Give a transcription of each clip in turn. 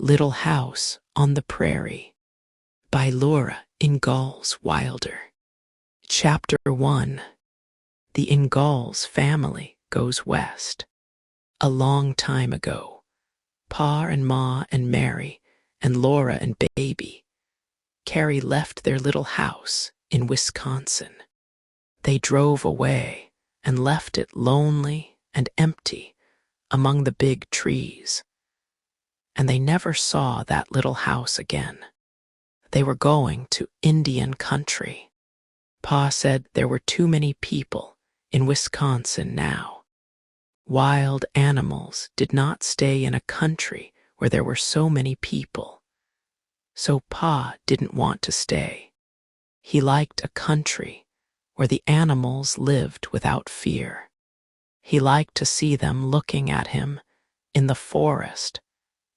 Little House on the Prairie by Ingalls Wilder. Chapter 1. The Ingalls family goes west. A long time ago, Pa and Ma and Mary and Laura and Baby Carrie left their little house in Wisconsin. They drove away and left it lonely and empty among the big trees. And they never saw that little house again. They were going to Indian country. Pa said there were too many people in Wisconsin now. Wild animals did not stay in a country where there were so many people. So Pa didn't want to stay. He liked a country where the animals lived without fear. He liked to see them looking at him in the forest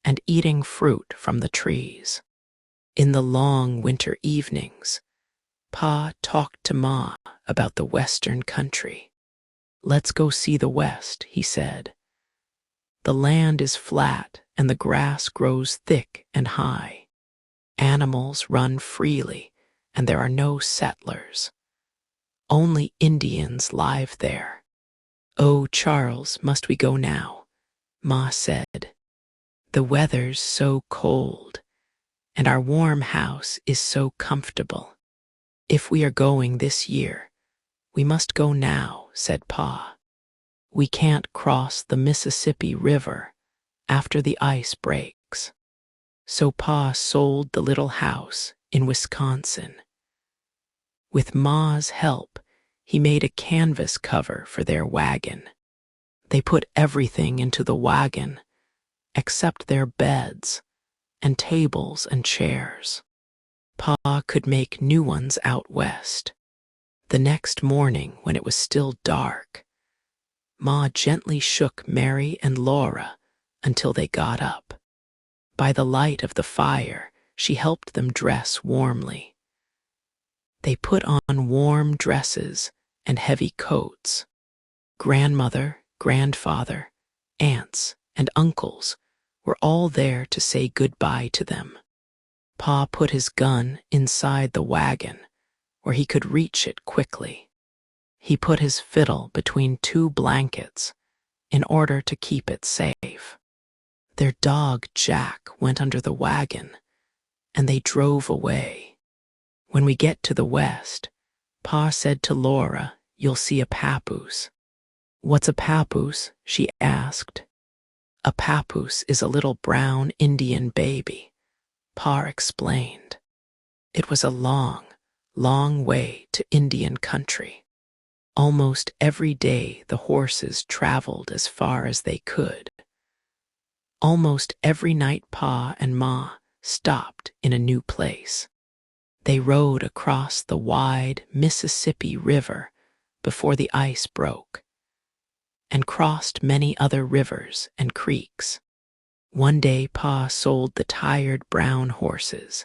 and eating fruit from the trees. In the long winter evenings, Pa talked to Ma about the western country. "Let's go see the West," he said. "The land is flat and the grass grows thick and high. Animals run freely and there are no settlers. Only Indians live there." "Oh, Charles, must we go now?" Ma said. "The weather's so cold, and our warm house is so comfortable. If we are going this year, we must go now," said Pa. "We can't cross the Mississippi River after the ice breaks." So Pa sold the little house in Wisconsin. With Ma's help, he made a canvas cover for their wagon. They put everything into the wagon except their beds and tables and chairs. Pa could make new ones out west. The next morning, when it was still dark, Ma gently shook Mary and Laura until they got up. By the light of the fire, she helped them dress warmly. They put on warm dresses and heavy coats. Grandmother, grandfather, aunts, and uncles were all there to say goodbye to them. Pa put his gun inside the wagon where he could reach it quickly. He put his fiddle between two blankets in order to keep it safe. Their dog Jack went under the wagon, and they drove away. When we get to the west, Pa said to Laura, "You'll see a papoose." "What's a papoose?" she asked. "A papoose is a little brown Indian baby," Pa explained. It was a long, long way to Indian country. Almost every day the horses traveled as far as they could. Almost every night Pa and Ma stopped in a new place. They rode across the wide Mississippi River before the ice broke, and crossed many other rivers and creeks. One day Pa sold the tired brown horses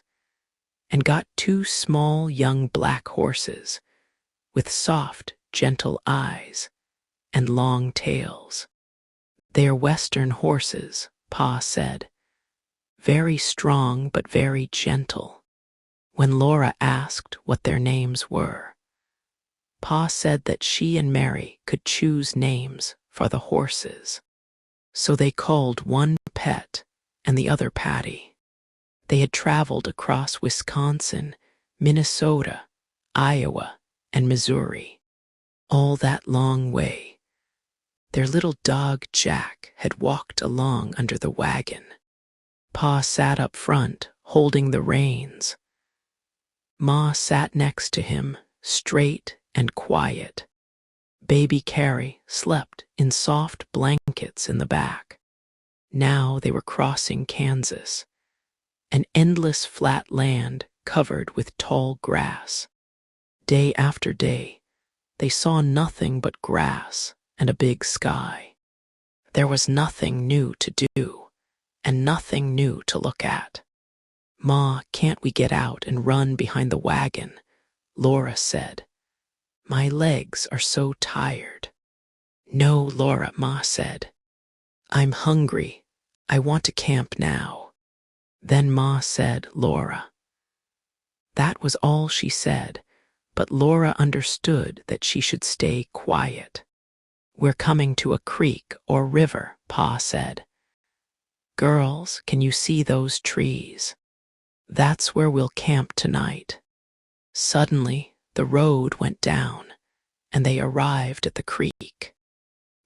and got two small young black horses with soft, gentle eyes and long tails. "They're Western horses," Pa said, "very strong but very gentle." When Laura asked what their names were, Pa said that she and Mary could choose names for the horses. So they called one Pet and the other Patty. They had traveled across Wisconsin, Minnesota, Iowa, and Missouri. All that long way, their little dog Jack had walked along under the wagon. Pa sat up front, holding the reins. Ma sat next to him, straight and quiet. Baby Carrie slept in soft blankets in the back. Now they were crossing Kansas, an endless flat land covered with tall grass. Day after day, they saw nothing but grass and a big sky. There was nothing new to do, and nothing new to look at. "Ma, can't we get out and run behind the wagon?" Laura said. "My legs are so tired." "No, Laura," Ma said. "I'm hungry. I want to camp now." Then Ma said, "Laura." That was all she said, but Laura understood that she should stay quiet. "We're coming to a creek or river," Pa said. "Girls, can you see those trees? That's where we'll camp tonight." Suddenly, the road went down, and they arrived at the creek.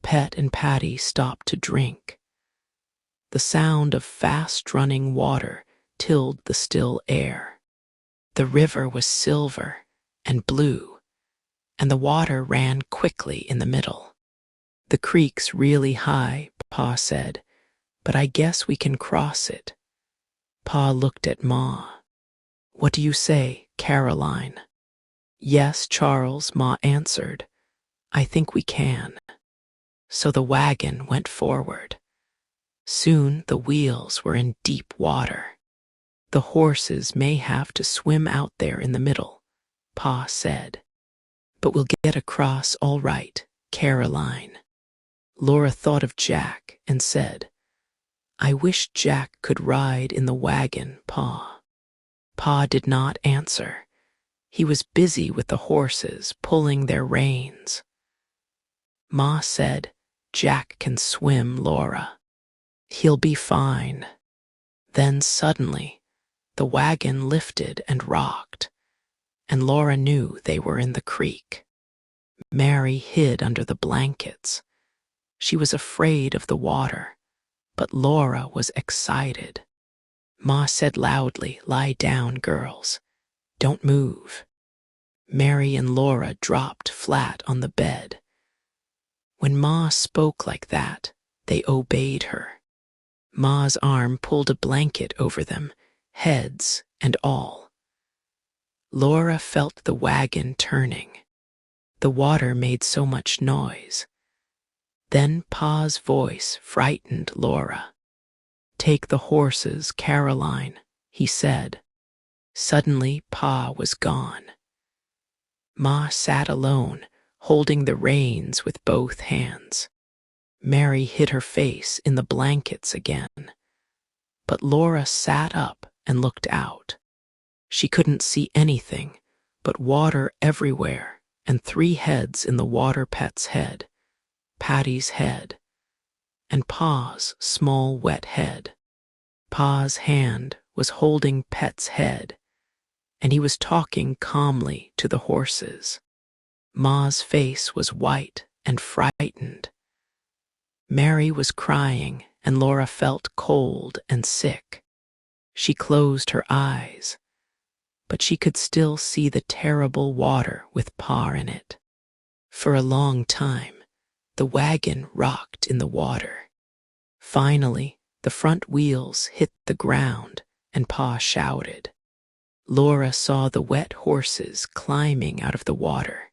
Pet and Patty stopped to drink. The sound of fast-running water tilled the still air. The river was silver and blue, and the water ran quickly in the middle. "The creek's really high," Pa said, "but I guess we can cross it." Pa looked at Ma. "What do you say, Caroline?" "Yes, Charles," Ma answered. "I think we can." So the wagon went forward. Soon the wheels were in deep water. "The horses may have to swim out there in the middle," Pa said. "But we'll get across all right, Caroline." Laura thought of Jack and said, "I wish Jack could ride in the wagon, Pa." Pa did not answer. He was busy with the horses pulling their reins. Ma said, "Jack can swim, Laura. He'll be fine." Then suddenly, the wagon lifted and rocked, and Laura knew they were in the creek. Mary hid under the blankets. She was afraid of the water, but Laura was excited. Ma said loudly, "Lie down, girls. Don't move." Mary and Laura dropped flat on the bed. When Ma spoke like that, they obeyed her. Ma's arm pulled a blanket over them, heads and all. Laura felt the wagon turning. The water made so much noise. Then Pa's voice frightened Laura. "Take the horses, Caroline," he said. Suddenly, Pa was gone. Ma sat alone, holding the reins with both hands. Mary hid her face in the blankets again. But Laura sat up and looked out. She couldn't see anything but water everywhere and 3 heads in the water pet's head, Patty's head, and Pa's small wet head. Pa's hand was holding Pet's head, and he was talking calmly to the horses. Ma's face was white and frightened. Mary was crying, and Laura felt cold and sick. She closed her eyes, but she could still see the terrible water with Pa in it. For a long time, the wagon rocked in the water. Finally, the front wheels hit the ground, and Pa shouted. Laura saw the wet horses climbing out of the water.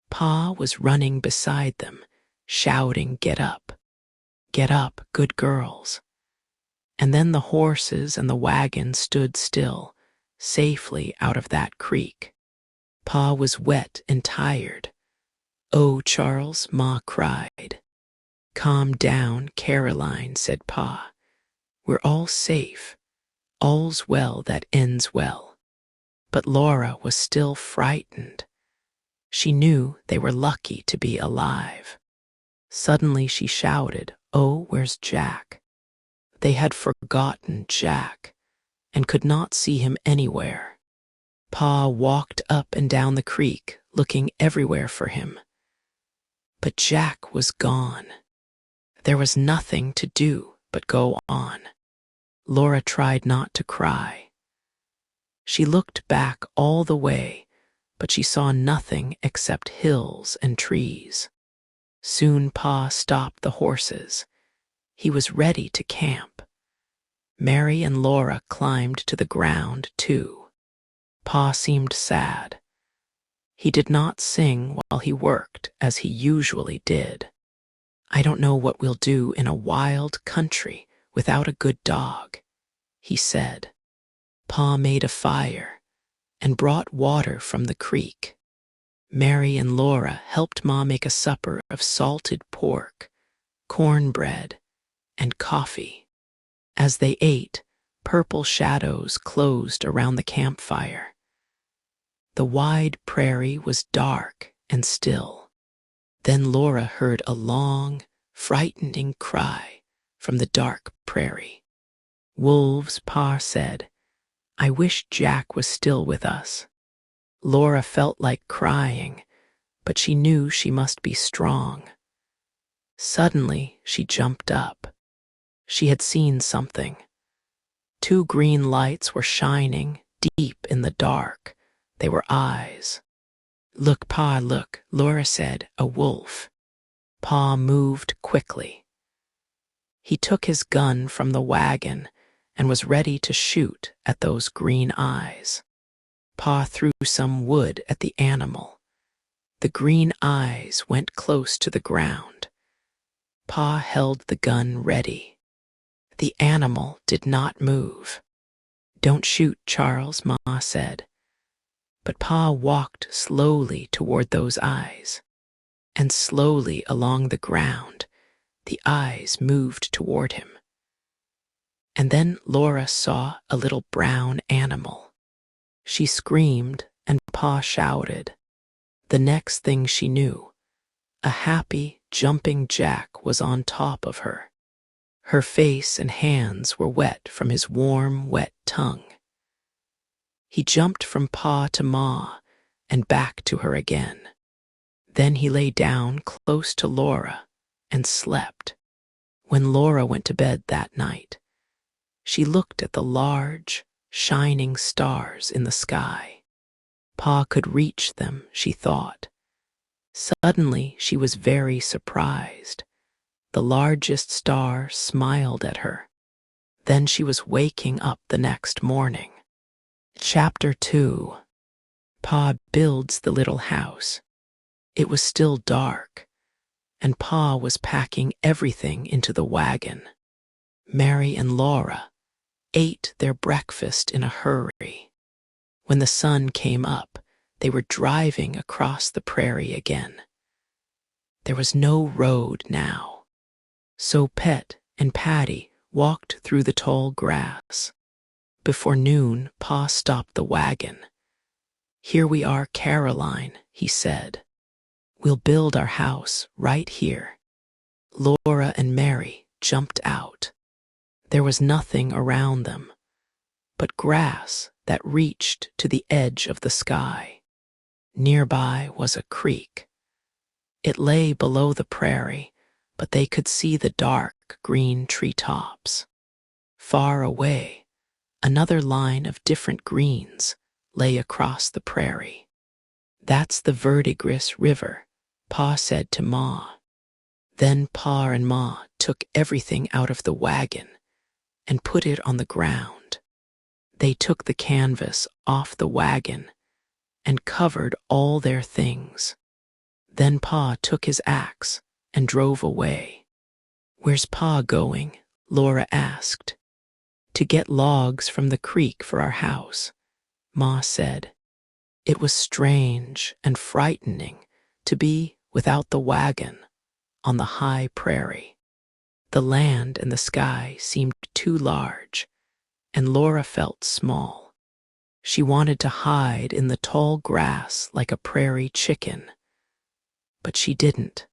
Pa was running beside them, shouting, "Get up! Get up, good girls!" And then the horses and the wagon stood still, safely out of that creek. Pa was wet and tired. "Oh, Charles," Ma cried. "Calm down, Caroline," said Pa. "We're all safe. All's well that ends well." But Laura was still frightened. She knew they were lucky to be alive. Suddenly she shouted, "Oh, where's Jack?" They had forgotten Jack and could not see him anywhere. Pa walked up and down the creek, looking everywhere for him. But Jack was gone. There was nothing to do but go on. Laura tried not to cry. She looked back all the way, but she saw nothing except hills and trees. Soon Pa stopped the horses. He was ready to camp. Mary and Laura climbed to the ground, too. Pa seemed sad. He did not sing while he worked as he usually did. "I don't know what we'll do in a wild country without a good dog," he said. Pa made a fire and brought water from the creek. Mary and Laura helped Ma make a supper of salted pork, cornbread, and coffee. As they ate, Purple shadows closed around the campfire. The wide prairie was dark and still. Then Laura heard a long, frightening cry from the dark prairie. "Wolves," Pa said. "I wish Jack was still with us." Laura felt like crying, but she knew she must be strong. Suddenly, she jumped up. She had seen something. Two green lights were shining deep in the dark. They were eyes. "Look, Pa, look," Laura said, "a wolf." Pa moved quickly. He took his gun from the wagon and was ready to shoot at those green eyes. Pa threw some wood at the animal. The green eyes went close to the ground. Pa held the gun ready. The animal did not move. "Don't shoot, Charles," Ma said. But Pa walked slowly toward those eyes, and slowly along the ground, the eyes moved toward him. And then Laura saw a little brown animal. She screamed, and Pa shouted. The next thing she knew, a happy, jumping Jack was on top of her. Her face and hands were wet from his warm, wet tongue. He jumped from Pa to Ma and back to her again. Then he lay down close to Laura and slept. When Laura went to bed that night, she looked at the large, shining stars in the sky. Pa could reach them, she thought. Suddenly, she was very surprised. The largest star smiled at her. Then she was waking up the next morning. Chapter 2. Pa builds the little house. It was still dark, and Pa was packing everything into the wagon. Mary and Laura ate their breakfast in a hurry. When the sun came up, they were driving across the prairie again. There was no road now, so Pet and Patty walked through the tall grass. Before noon, Pa stopped the wagon. "Here we are, Caroline," he said. "We'll build our house right here." Laura and Mary jumped out. There was nothing around them but grass that reached to the edge of the sky. Nearby was a creek. It lay below the prairie, but they could see the dark green treetops. Far away, another line of different greens lay across the prairie. "That's the Verdigris River," Pa said to Ma. Then Pa and Ma took everything out of the wagon and put it on the ground. They took the canvas off the wagon and covered all their things. Then Pa took his axe and drove away. "Where's Pa going?" Laura asked. "To get logs from the creek for our house," Ma said. It was strange and frightening to be without the wagon on the high prairie. The land and the sky seemed too large, and Laura felt small. She wanted to hide in the tall grass like a prairie chicken, but she didn't.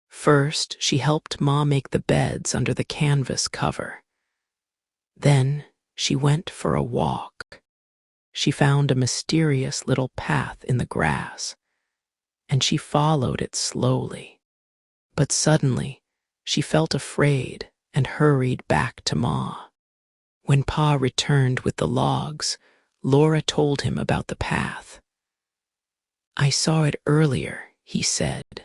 First, she helped Ma make the beds under the canvas cover. Then she went for a walk. She found a mysterious little path in the grass, and she followed it slowly. But suddenly, she felt afraid and hurried back to Ma. When Pa returned with the logs, Laura told him about the path. "I saw it earlier," he said.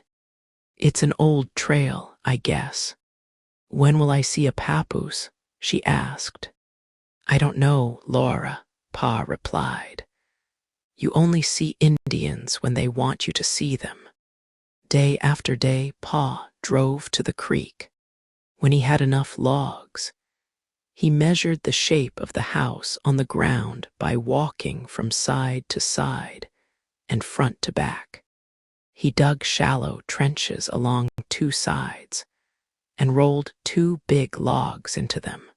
"It's an old trail, I guess." "When will I see a papoose?" she asked. "I don't know, Laura," Pa replied. "You only see Indians when they want you to see them." Day after day, Pa drove to the creek. When he had enough logs, he measured the shape of the house on the ground by walking from side to side and front to back. He dug shallow trenches along two sides and rolled two big logs into them.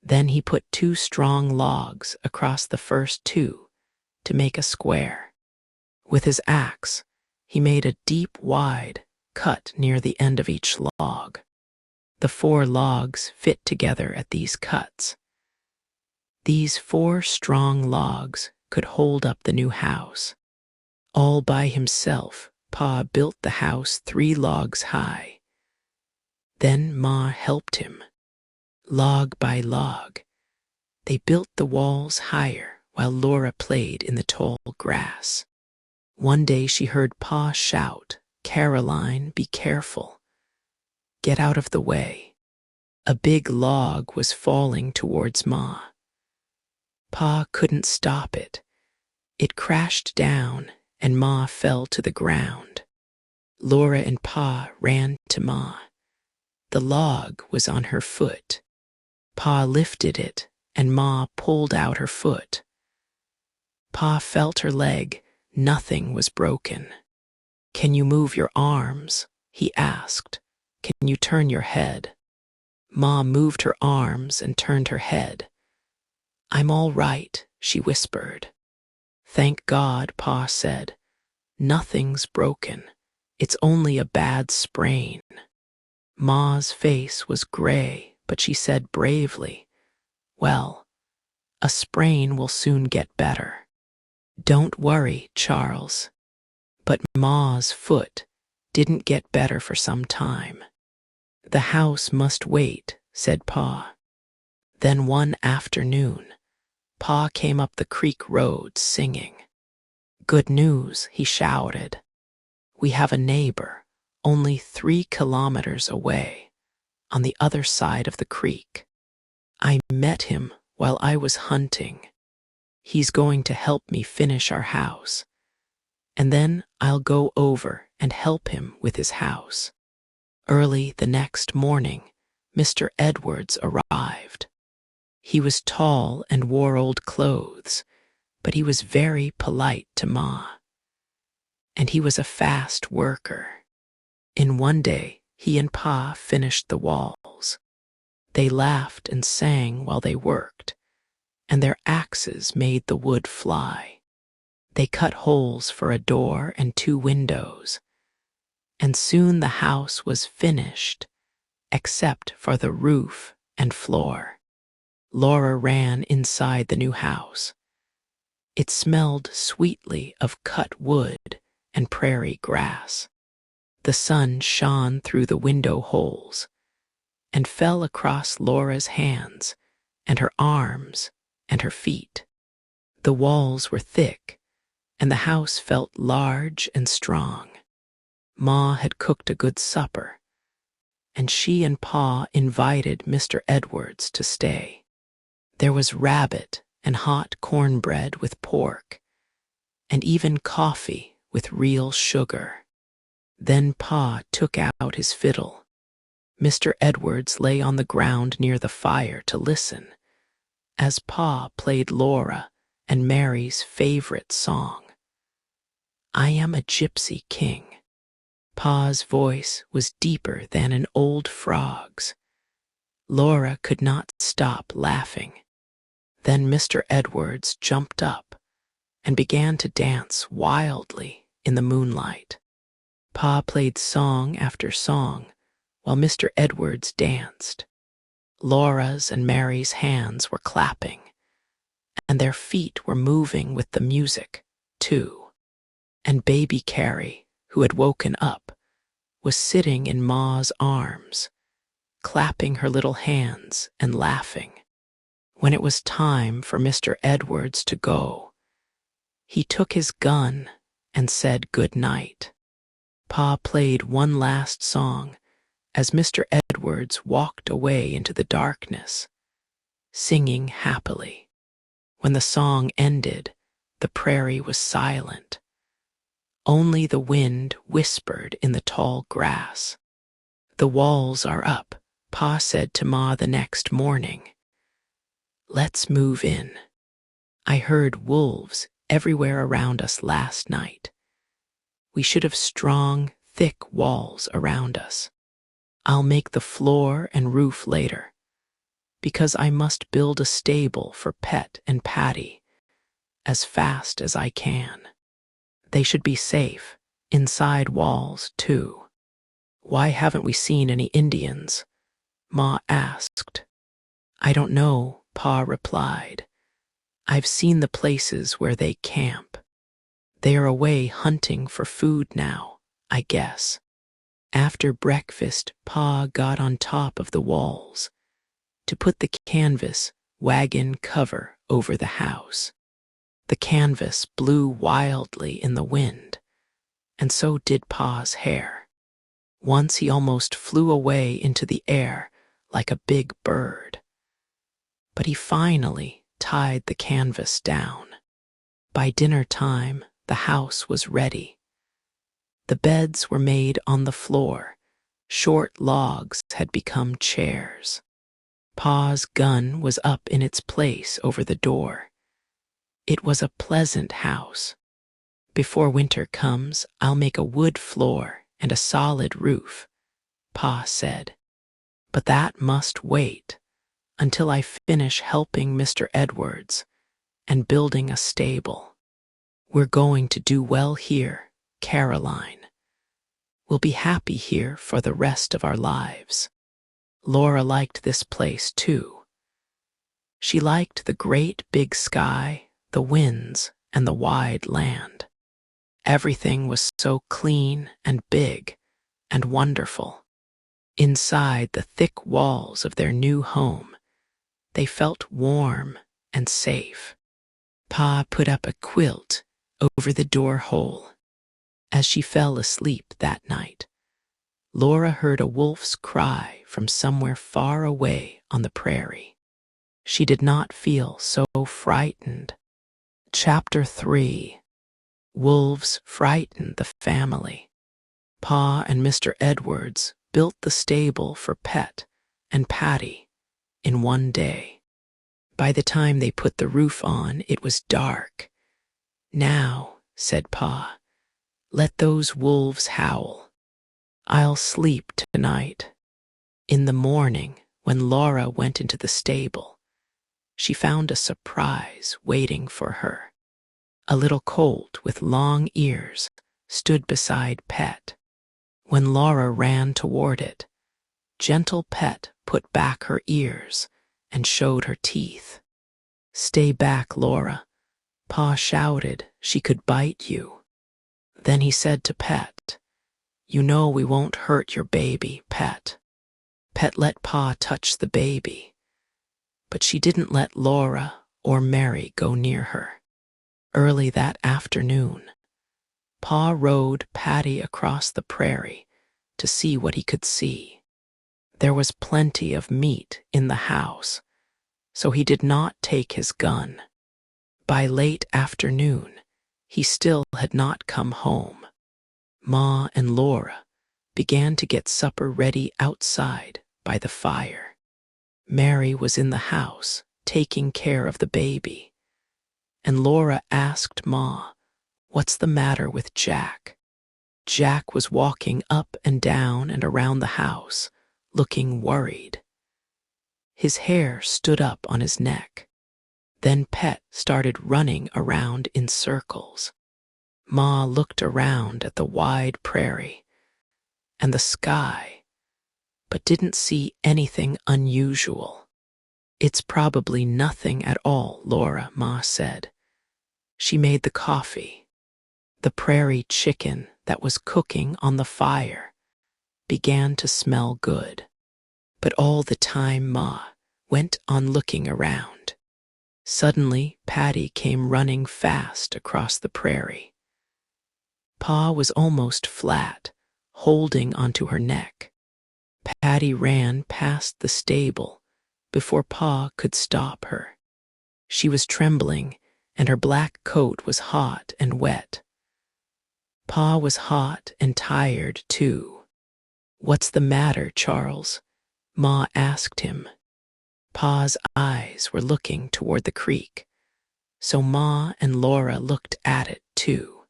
Then he put 2 strong logs across the first 2 to make a square. With his axe, he made a deep, wide cut near the end of each log. The 4 logs fit together at these cuts. These 4 strong logs could hold up the new house. All by himself, Pa built the house 3 logs high. Then Ma helped him. Log by log, they built the walls higher while Laura played in the tall grass. One day she heard Pa shout, "Caroline, be careful. Get out of the way." A big log was falling towards Ma. Pa couldn't stop it. It crashed down and Ma fell to the ground. Laura and Pa ran to Ma. The log was on her foot. Pa lifted it and Ma pulled out her foot. Pa felt her leg. Nothing was broken. "Can you move your arms?" he asked. "Can you turn your head?" Ma moved her arms and turned her head. "I'm all right," she whispered. "Thank God," Pa said. "Nothing's broken. It's only a bad sprain." Ma's face was gray, but she said bravely, "Well, a sprain will soon get better. Don't worry, Charles." But Ma's foot didn't get better for some time. "The house must wait," said Pa. Then one afternoon, Pa came up the creek road singing. "Good news," he shouted. "We have a neighbor only 3 kilometers away, on the other side of the creek. I met him while I was hunting. He's going to help me finish our house, and then I'll go over and help him with his house." Early the next morning, Mr. Edwards arrived. He was tall and wore old clothes, but he was very polite to Ma. And he was a fast worker. In one day, he and Pa finished the walls. They laughed and sang while they worked, and their axes made the wood fly. They cut holes for a door and 2 windows, and soon the house was finished, except for the roof and floor. Laura ran inside the new house. It smelled sweetly of cut wood and prairie grass. The sun shone through the window holes and fell across Laura's hands and her arms and her feet. The walls were thick, and the house felt large and strong. Ma had cooked a good supper, and she and Pa invited Mr. Edwards to stay. There was rabbit and hot cornbread with pork, and even coffee with real sugar. Then Pa took out his fiddle. Mr. Edwards lay on the ground near the fire to listen, as Pa played Laura and Mary's favorite song, "I Am a Gypsy King." Pa's voice was deeper than an old frog's. Laura could not stop laughing. Then Mr. Edwards jumped up and began to dance wildly in the moonlight. Pa played song after song while Mr. Edwards danced. Laura's and Mary's hands were clapping, and their feet were moving with the music, too. And baby Carrie, who had woken up, was sitting in Ma's arms, clapping her little hands and laughing. When it was time for Mr. Edwards to go, he took his gun and said good night. Pa played one last song as Mr. Edwards walked away into the darkness, singing happily. When the song ended, the prairie was silent. Only the wind whispered in the tall grass. "The walls are up," Pa said to Ma the next morning. "Let's move in. I heard wolves everywhere around us last night. We should have strong, thick walls around us. I'll make the floor and roof later. Because I must build a stable for Pet and Patty as fast as I can. They should be safe, inside walls, too. Why haven't we seen any Indians? Ma asked. I don't know, Pa replied. I've seen the places where they camp. They are away hunting for food now, I guess. After breakfast, Pa got on top of the walls to put the canvas wagon cover over the house. The canvas blew wildly in the wind, and so did Pa's hair. Once he almost flew away into the air like a big bird. But he finally tied the canvas down. By dinner time, the house was ready. The beds were made on the floor. Short logs had become chairs. Pa's gun was up in its place over the door. It was a pleasant house. Before winter comes, I'll make a wood floor and a solid roof, Pa said. But that must wait until I finish helping Mr. Edwards and building a stable. We're going to do well here, Caroline. We'll be happy here for the rest of our lives. Laura liked this place too. She liked the great big sky, the winds, and the wide land. Everything was so clean and big and wonderful. Inside the thick walls of their new home, they felt warm and safe. Pa put up a quilt over the door hole. As she fell asleep that night, Laura heard a wolf's cry from somewhere far away on the prairie. She did not feel so frightened. Chapter 3. Wolves frightened the family. Pa and Mr. Edwards built the stable for Pet and Patty in one day. By the time they put the roof on, it was dark. Now, said Pa, let those wolves howl. I'll sleep tonight. In the morning, when Laura went into the stable, she found a surprise waiting for her. A little colt with long ears stood beside Pet. When Laura ran toward it, gentle Pet put back her ears and showed her teeth. Stay back, Laura. Pa shouted she could bite you. Then he said to Pet, you know we won't hurt your baby, Pet. Pet let Pa touch the baby, but she didn't let Laura or Mary go near her. Early that afternoon, Pa rode Patty across the prairie to see what he could see. There was plenty of meat in the house, so he did not take his gun. By late afternoon, he still had not come home. Ma and Laura began to get supper ready outside by the fire. Mary was in the house taking care of the baby, and Laura asked Ma, what's the matter with Jack? Jack was walking up and down and around the house, looking worried. His hair stood up on his neck. Then Pet started running around in circles. Ma looked around at the wide prairie and the sky, but didn't see anything unusual. It's probably nothing at all, Laura, Ma said. She made the coffee. The prairie chicken that was cooking on the fire began to smell good. But all the time Ma went on looking around. Suddenly, Patty came running fast across the prairie. Pa was almost flat, holding onto her neck. Patty ran past the stable before Pa could stop her. She was trembling, and her black coat was hot and wet. Pa was hot and tired, too. What's the matter, Charles? Ma asked him. Pa's eyes were looking toward the creek, so Ma and Laura looked at it, too.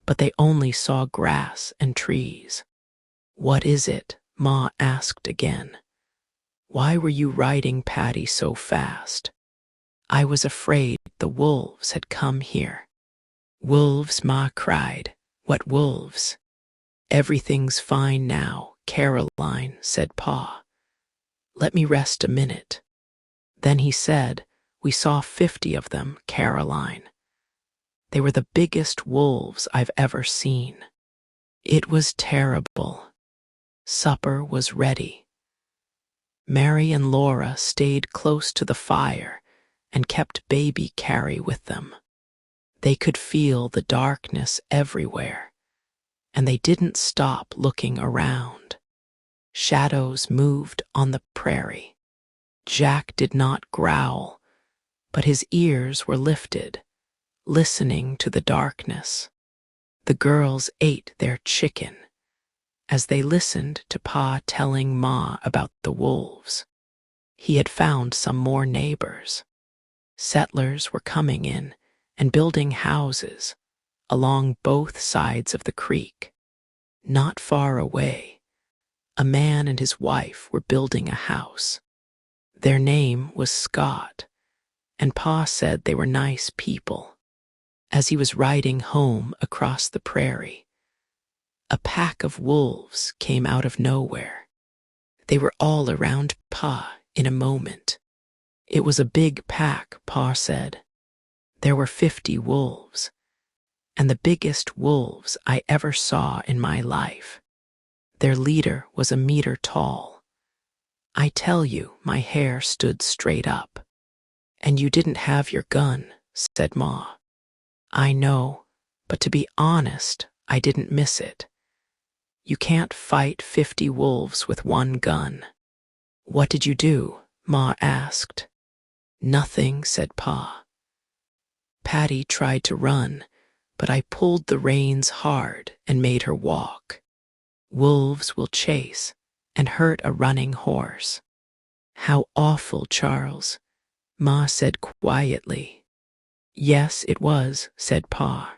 But they only saw grass and trees. What is it? Ma asked again. Why were you riding Patty so fast? I was afraid the wolves had come here. Wolves, Ma cried. What wolves? Everything's fine now, Caroline, said Pa. Let me rest a minute. Then he said, we saw 50 of them, Caroline. They were the biggest wolves I've ever seen. It was terrible. Supper was ready. Mary and Laura stayed close to the fire and kept baby Carrie with them. They could feel the darkness everywhere, and they didn't stop looking around. Shadows moved on the prairie. Jack did not growl, but his ears were lifted, listening to the darkness. The girls ate their chicken as they listened to Pa telling Ma about the wolves. He had found some more neighbors. Settlers were coming in and building houses along both sides of the creek. Not far away, a man and his wife were building a house. Their name was Scott, and Pa said they were nice people. As he was riding home across the prairie, a pack of wolves came out of nowhere. They were all around Pa in a moment. It was a big pack, Pa said. There were 50 wolves, and the biggest wolves I ever saw in my life. Their leader was a meter tall. I tell you, my hair stood straight up. And you didn't have your gun, said Ma. I know, but to be honest, I didn't miss it. You can't fight 50 wolves with one gun. What did you do? Ma asked. Nothing, said Pa. Patty tried to run, but I pulled the reins hard and made her walk. Wolves will chase and hurt a running horse. How awful, Charles, Ma said quietly. Yes, it was, said Pa.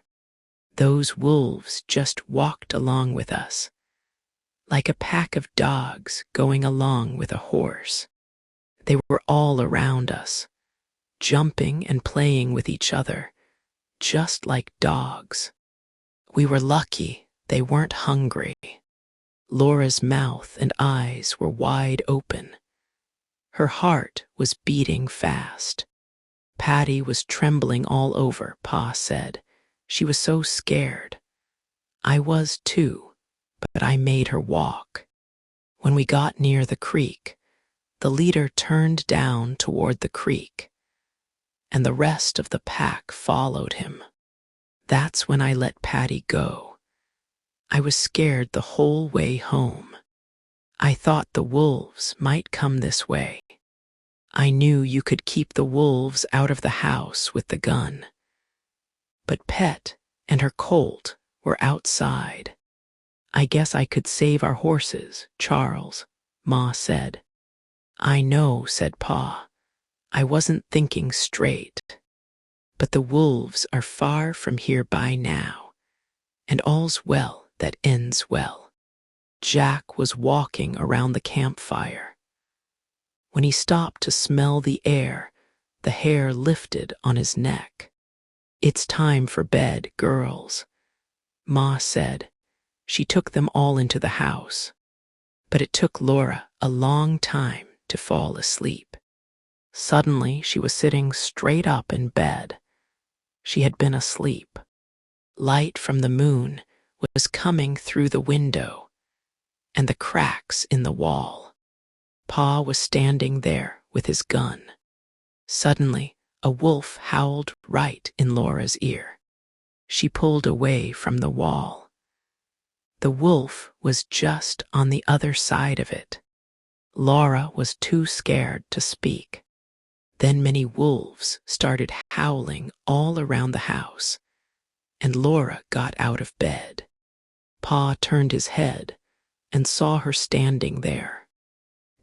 Those wolves just walked along with us, like a pack of dogs going along with a horse. They were all around us, jumping and playing with each other, just like dogs. We were lucky they weren't hungry. Laura's mouth and eyes were wide open. Her heart was beating fast. Patty was trembling all over, Pa said. She was so scared. I was too, but I made her walk. When we got near the creek, the leader turned down toward the creek, and the rest of the pack followed him. That's when I let Patty go. I was scared the whole way home. I thought the wolves might come this way. I knew you could keep the wolves out of the house with the gun. But Pet and her colt were outside. I guess I could save our horses, Charles, Ma said. I know, said Pa. I wasn't thinking straight. But the wolves are far from here by now, and all's well that ends well. Jack was walking around the campfire. When he stopped to smell the air, the hair lifted on his neck. It's time for bed, girls, Ma said. She took them all into the house, but it took Laura a long time to fall asleep. Suddenly, she was sitting straight up in bed. She had been asleep. Light from the moon was coming through the window and the cracks in the wall. Pa was standing there with his gun. Suddenly, a wolf howled right in Laura's ear. She pulled away from the wall. The wolf was just on the other side of it. Laura was too scared to speak. Then many wolves started howling all around the house, and Laura got out of bed. Pa turned his head and saw her standing there.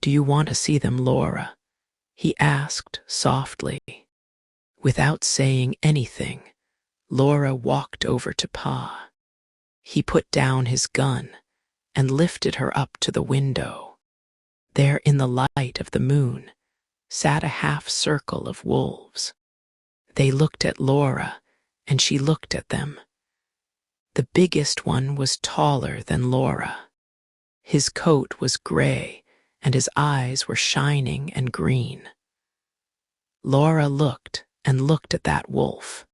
Do you want to see them, Laura? He asked softly. Without saying anything, Laura walked over to Pa. He put down his gun and lifted her up to the window. There in the light of the moon sat a half circle of wolves. They looked at Laura, and she looked at them. The biggest one was taller than Laura. His coat was gray, and his eyes were shining and green. Laura looked and looked at that wolf.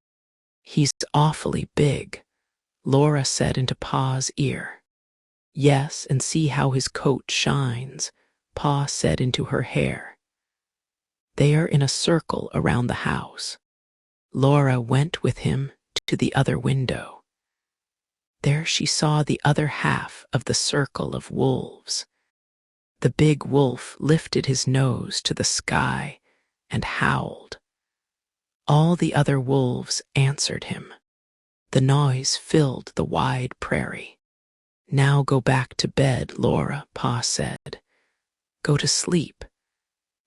"He's awfully big," Laura said into Pa's ear. "Yes, and see how his coat shines," Pa said into her hair. They are in a circle around the house. Laura went with him to the other window. There she saw the other half of the circle of wolves. The big wolf lifted his nose to the sky and howled. All the other wolves answered him. The noise filled the wide prairie. "Now go back to bed, Laura," Pa said. "Go to sleep.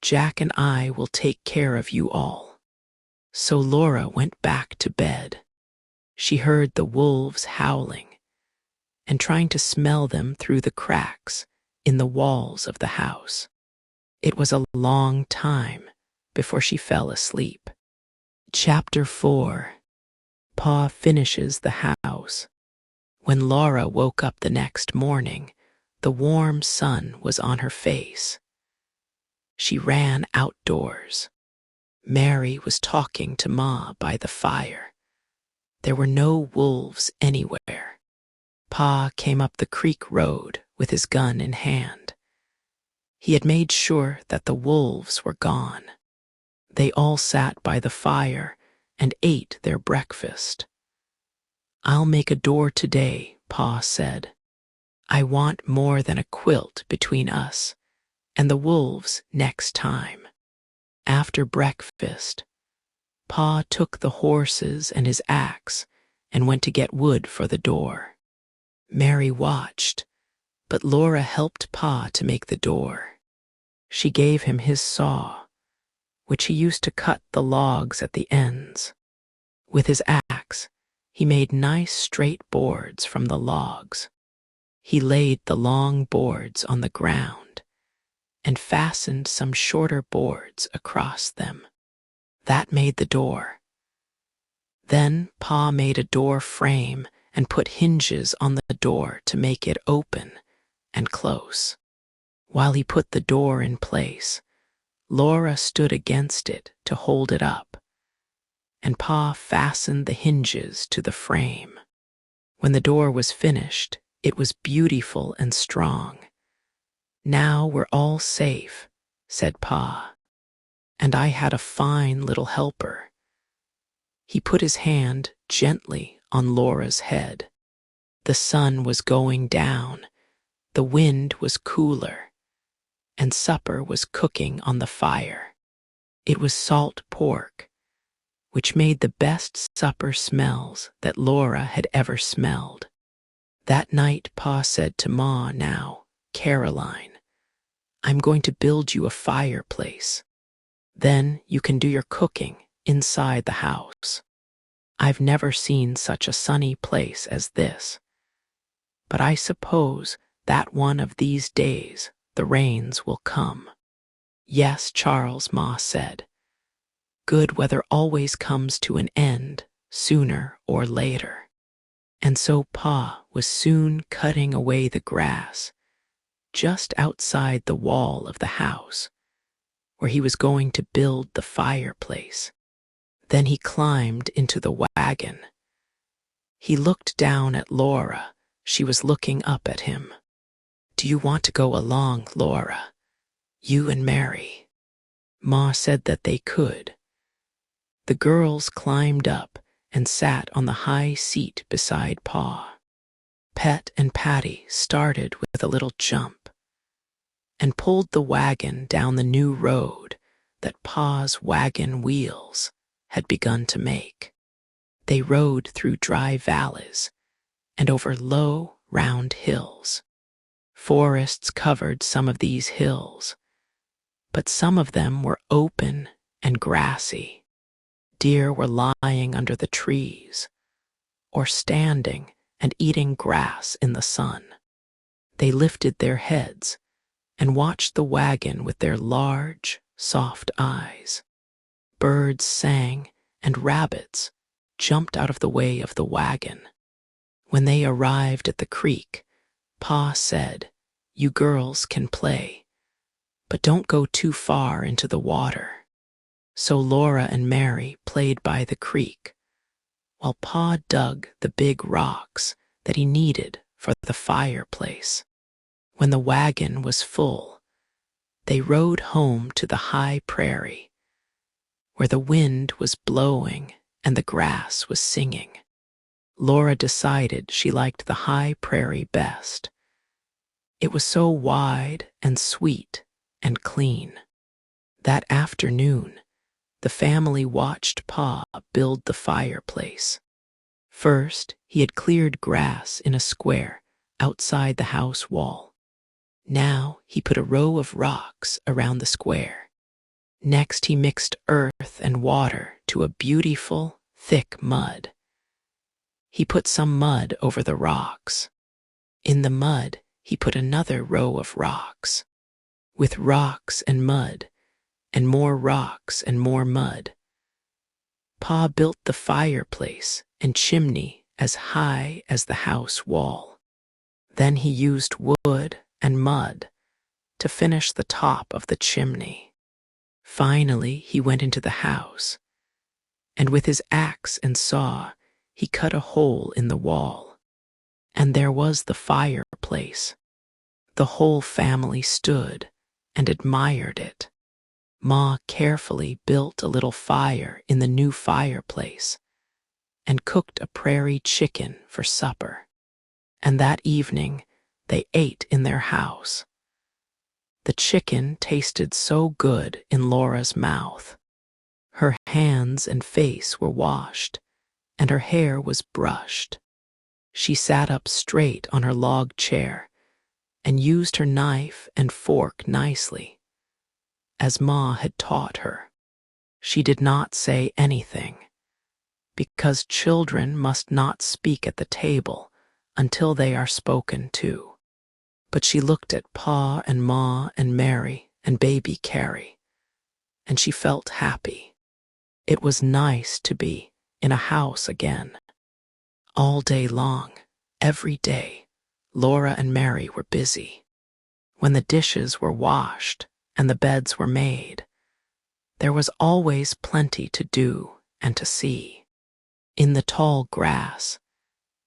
Jack and I will take care of you all." So Laura went back to bed. She heard the wolves howling and trying to smell them through the cracks in the walls of the house. It was a long time before she fell asleep. Chapter 4. Pa finishes the house. When Laura woke up the next morning, the warm sun was on her face. She ran outdoors. Mary was talking to Ma by the fire. There were no wolves anywhere. Pa came up the creek road with his gun in hand. He had made sure that the wolves were gone. They all sat by the fire and ate their breakfast. "I'll make a door today," Pa said. "I want more than a quilt between us and the wolves next time." After breakfast, Pa took the horses and his axe and went to get wood for the door. Mary watched, but Laura helped Pa to make the door. She gave him his saw, which he used to cut the logs at the ends. With his axe, he made nice straight boards from the logs. He laid the long boards on the ground and fastened some shorter boards across them. That made the door. Then Pa made a door frame and put hinges on the door to make it open and close. While he put the door in place, Laura stood against it to hold it up, and Pa fastened the hinges to the frame. When the door was finished, it was beautiful and strong. "Now we're all safe," said Pa, "and I had a fine little helper." He put his hand gently on Laura's head. The sun was going down, the wind was cooler, and supper was cooking on the fire. It was salt pork, which made the best supper smells that Laura had ever smelled. That night Pa said to Ma, "Now, Caroline, I'm going to build you a fireplace. Then you can do your cooking inside the house. I've never seen such a sunny place as this. But I suppose that one of these days the rains will come." "Yes, Charles," Ma said. "Good weather always comes to an end, sooner or later." And so Pa was soon cutting away the grass just outside the wall of the house, where he was going to build the fireplace. Then he climbed into the wagon. He looked down at Laura. She was looking up at him. "Do you want to go along, Laura? You and Mary?" Ma said that they could. The girls climbed up and sat on the high seat beside Pa. Pet and Patty started with a little jump and pulled the wagon down the new road that Pa's wagon wheels had begun to make. They rode through dry valleys and over low, round hills. Forests covered some of these hills, but some of them were open and grassy. Deer were lying under the trees or standing and eating grass in the sun. They lifted their heads and watched the wagon with their large, soft eyes. Birds sang and rabbits jumped out of the way of the wagon. When they arrived at the creek, Pa said, "You girls can play, but don't go too far into the water." So Laura and Mary played by the creek, while Pa dug the big rocks that he needed for the fireplace. When the wagon was full, they rode home to the high prairie, where the wind was blowing and the grass was singing. Laura decided she liked the high prairie best. It was so wide and sweet and clean. That afternoon, the family watched Pa build the fireplace. First, he had cleared grass in a square outside the house wall. Now he put a row of rocks around the square. Next, he mixed earth and water to a beautiful, thick mud. He put some mud over the rocks. In the mud, he put another row of rocks. With rocks and mud, and more rocks and more mud, Pa built the fireplace and chimney as high as the house wall. Then he used wood and mud to finish the top of the chimney. Finally, he went into the house, and with his axe and saw, he cut a hole in the wall. And there was the fireplace. The whole family stood and admired it. Ma carefully built a little fire in the new fireplace and cooked a prairie chicken for supper. And that evening, they ate in their house. The chicken tasted so good in Laura's mouth. Her hands and face were washed, and her hair was brushed. She sat up straight on her log chair and used her knife and fork nicely, as Ma had taught her. She did not say anything, because children must not speak at the table until they are spoken to. But she looked at Pa and Ma and Mary and baby Carrie, and she felt happy. It was nice to be in a house again. All day long, every day, Laura and Mary were busy. When the dishes were washed and the beds were made, there was always plenty to do and to see. In the tall grass,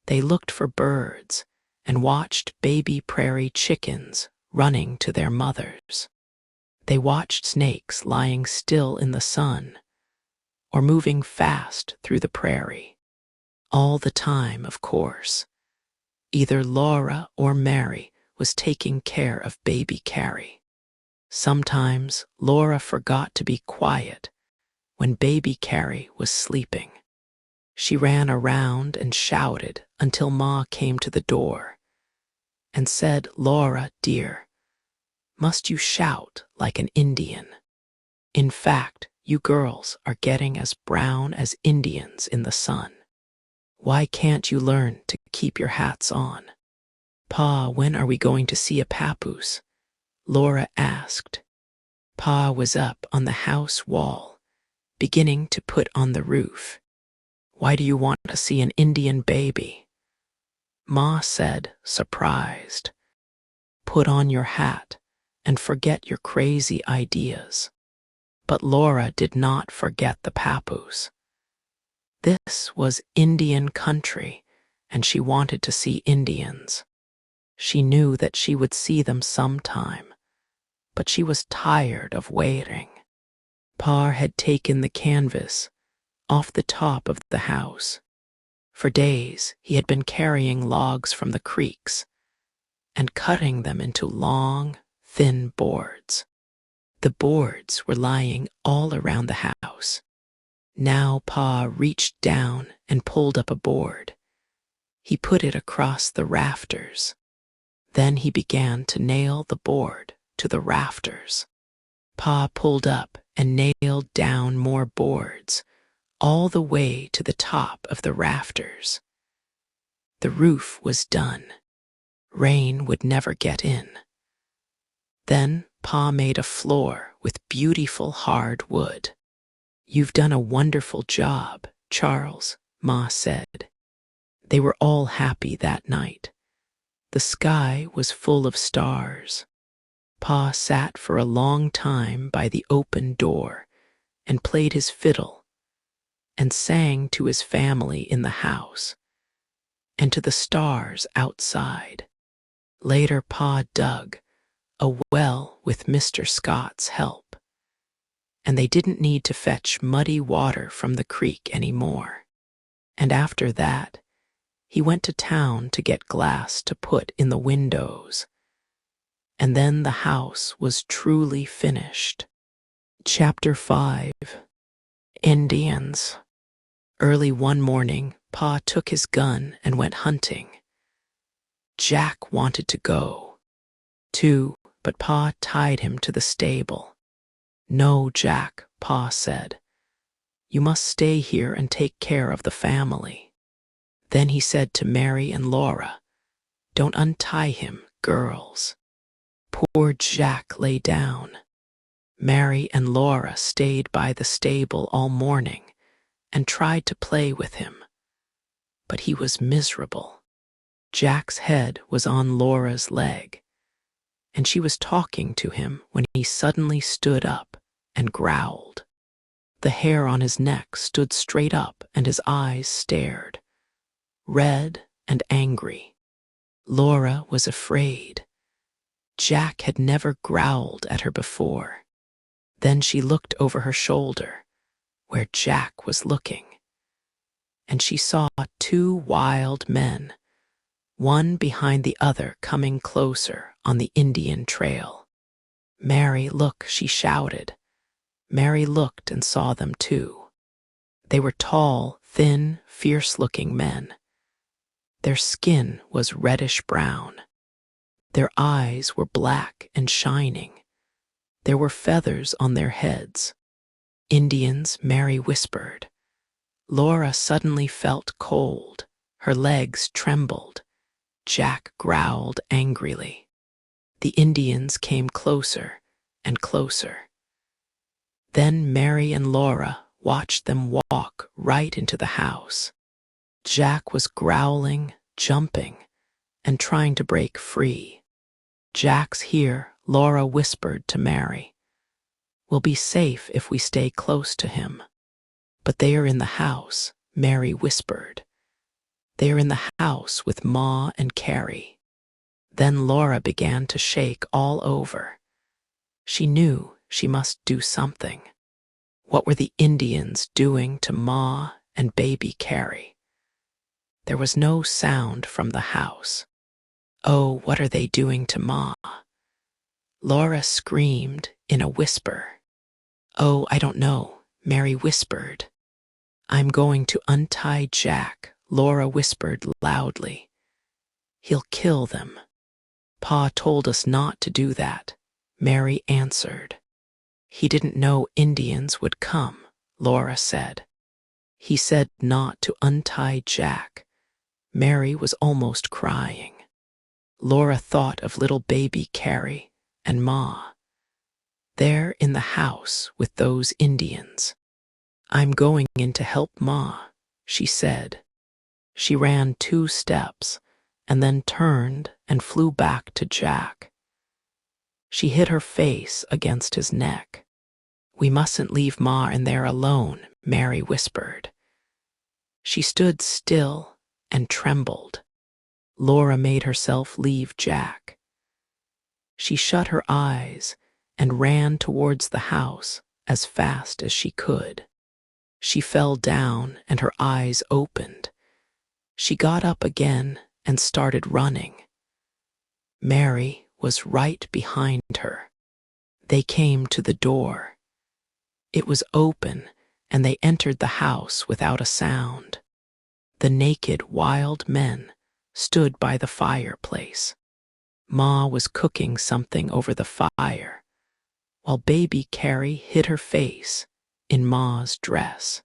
they looked for birds and watched baby prairie chickens running to their mothers. They watched snakes lying still in the sun or moving fast through the prairie. All the time, of course, either Laura or Mary was taking care of baby Carrie. Sometimes Laura forgot to be quiet when baby Carrie was sleeping. She ran around and shouted until Ma came to the door and said, "Laura, dear, must you shout like an Indian? In fact, you girls are getting as brown as Indians in the sun. Why can't you learn to keep your hats on?" "Pa, when are we going to see a papoose?" Laura asked. Pa was up on the house wall, beginning to put on the roof. "Why do you want to see an Indian baby?" Ma said, surprised. "Put on your hat and forget your crazy ideas." But Laura did not forget the papoose. This was Indian country, and she wanted to see Indians. She knew that she would see them sometime, but she was tired of waiting. Pa had taken the canvas off the top of the house. For days, he had been carrying logs from the creeks and cutting them into long, thin boards. The boards were lying all around the house. Now Pa reached down and pulled up a board. He put it across the rafters. Then he began to nail the board to the rafters. Pa pulled up and nailed down more boards all the way to the top of the rafters. The roof was done. Rain would never get in. Then Pa made a floor with beautiful hard wood. "You've done a wonderful job, Charles," Ma said. They were all happy that night. The sky was full of stars. Pa sat for a long time by the open door and played his fiddle and sang to his family in the house and to the stars outside. Later, Pa dug a well with Mr. Scott's help, and they didn't need to fetch muddy water from the creek anymore. And after that, he went to town to get glass to put in the windows. And then the house was truly finished. Chapter 5. Indians. Early one morning, Pa took his gun and went hunting. Jack wanted to go, too, but Pa tied him to the stable. "No, Jack," Pa said. "You must stay here and take care of the family." Then he said to Mary and Laura, "Don't untie him, girls." Poor Jack lay down. Mary and Laura stayed by the stable all morning and tried to play with him, but he was miserable. Jack's head was on Laura's leg, and she was talking to him when he suddenly stood up and growled. The hair on his neck stood straight up and his eyes stared, red and angry. Laura was afraid. Jack had never growled at her before. Then she looked over her shoulder, where Jack was looking, and she saw two wild men, one behind the other, coming closer on the Indian trail. "Mary, look," she shouted. Mary looked and saw them too. They were tall, thin, fierce-looking men. Their skin was reddish-brown. Their eyes were black and shining. There were feathers on their heads. "Indians," Mary whispered. Laura suddenly felt cold. Her legs trembled. Jack growled angrily. The Indians came closer and closer. Then Mary and Laura watched them walk right into the house. Jack was growling, jumping, and trying to break free. "Jack's here," Laura whispered to Mary. "We'll be safe if we stay close to him." "But they are in the house," Mary whispered. "They are in the house with Ma and Carrie." Then Laura began to shake all over. She knew she must do something. What were the Indians doing to Ma and baby Carrie? There was no sound from the house. "Oh, what are they doing to Ma?" Laura screamed in a whisper. "Oh, I don't know," Mary whispered. "I'm going to untie Jack," Laura whispered loudly. "He'll kill them." "Pa told us not to do that," Mary answered. "He didn't know Indians would come," Laura said. "He said not to untie Jack." Mary was almost crying. Laura thought of little baby Carrie and Ma. There in the house with those Indians. "I'm going in to help Ma," she said. She ran 2 steps and then turned and flew back to Jack. She hid her face against his neck. "We mustn't leave Ma in there alone," Mary whispered. She stood still and trembled. Laura made herself leave Jack. She shut her eyes and ran towards the house as fast as she could. She fell down and her eyes opened. She got up again and started running. Mary was right behind her. They came to the door. It was open, and they entered the house without a sound. The naked wild men stood by the fireplace. Ma was cooking something over the fire, while baby Carrie hid her face in Ma's dress.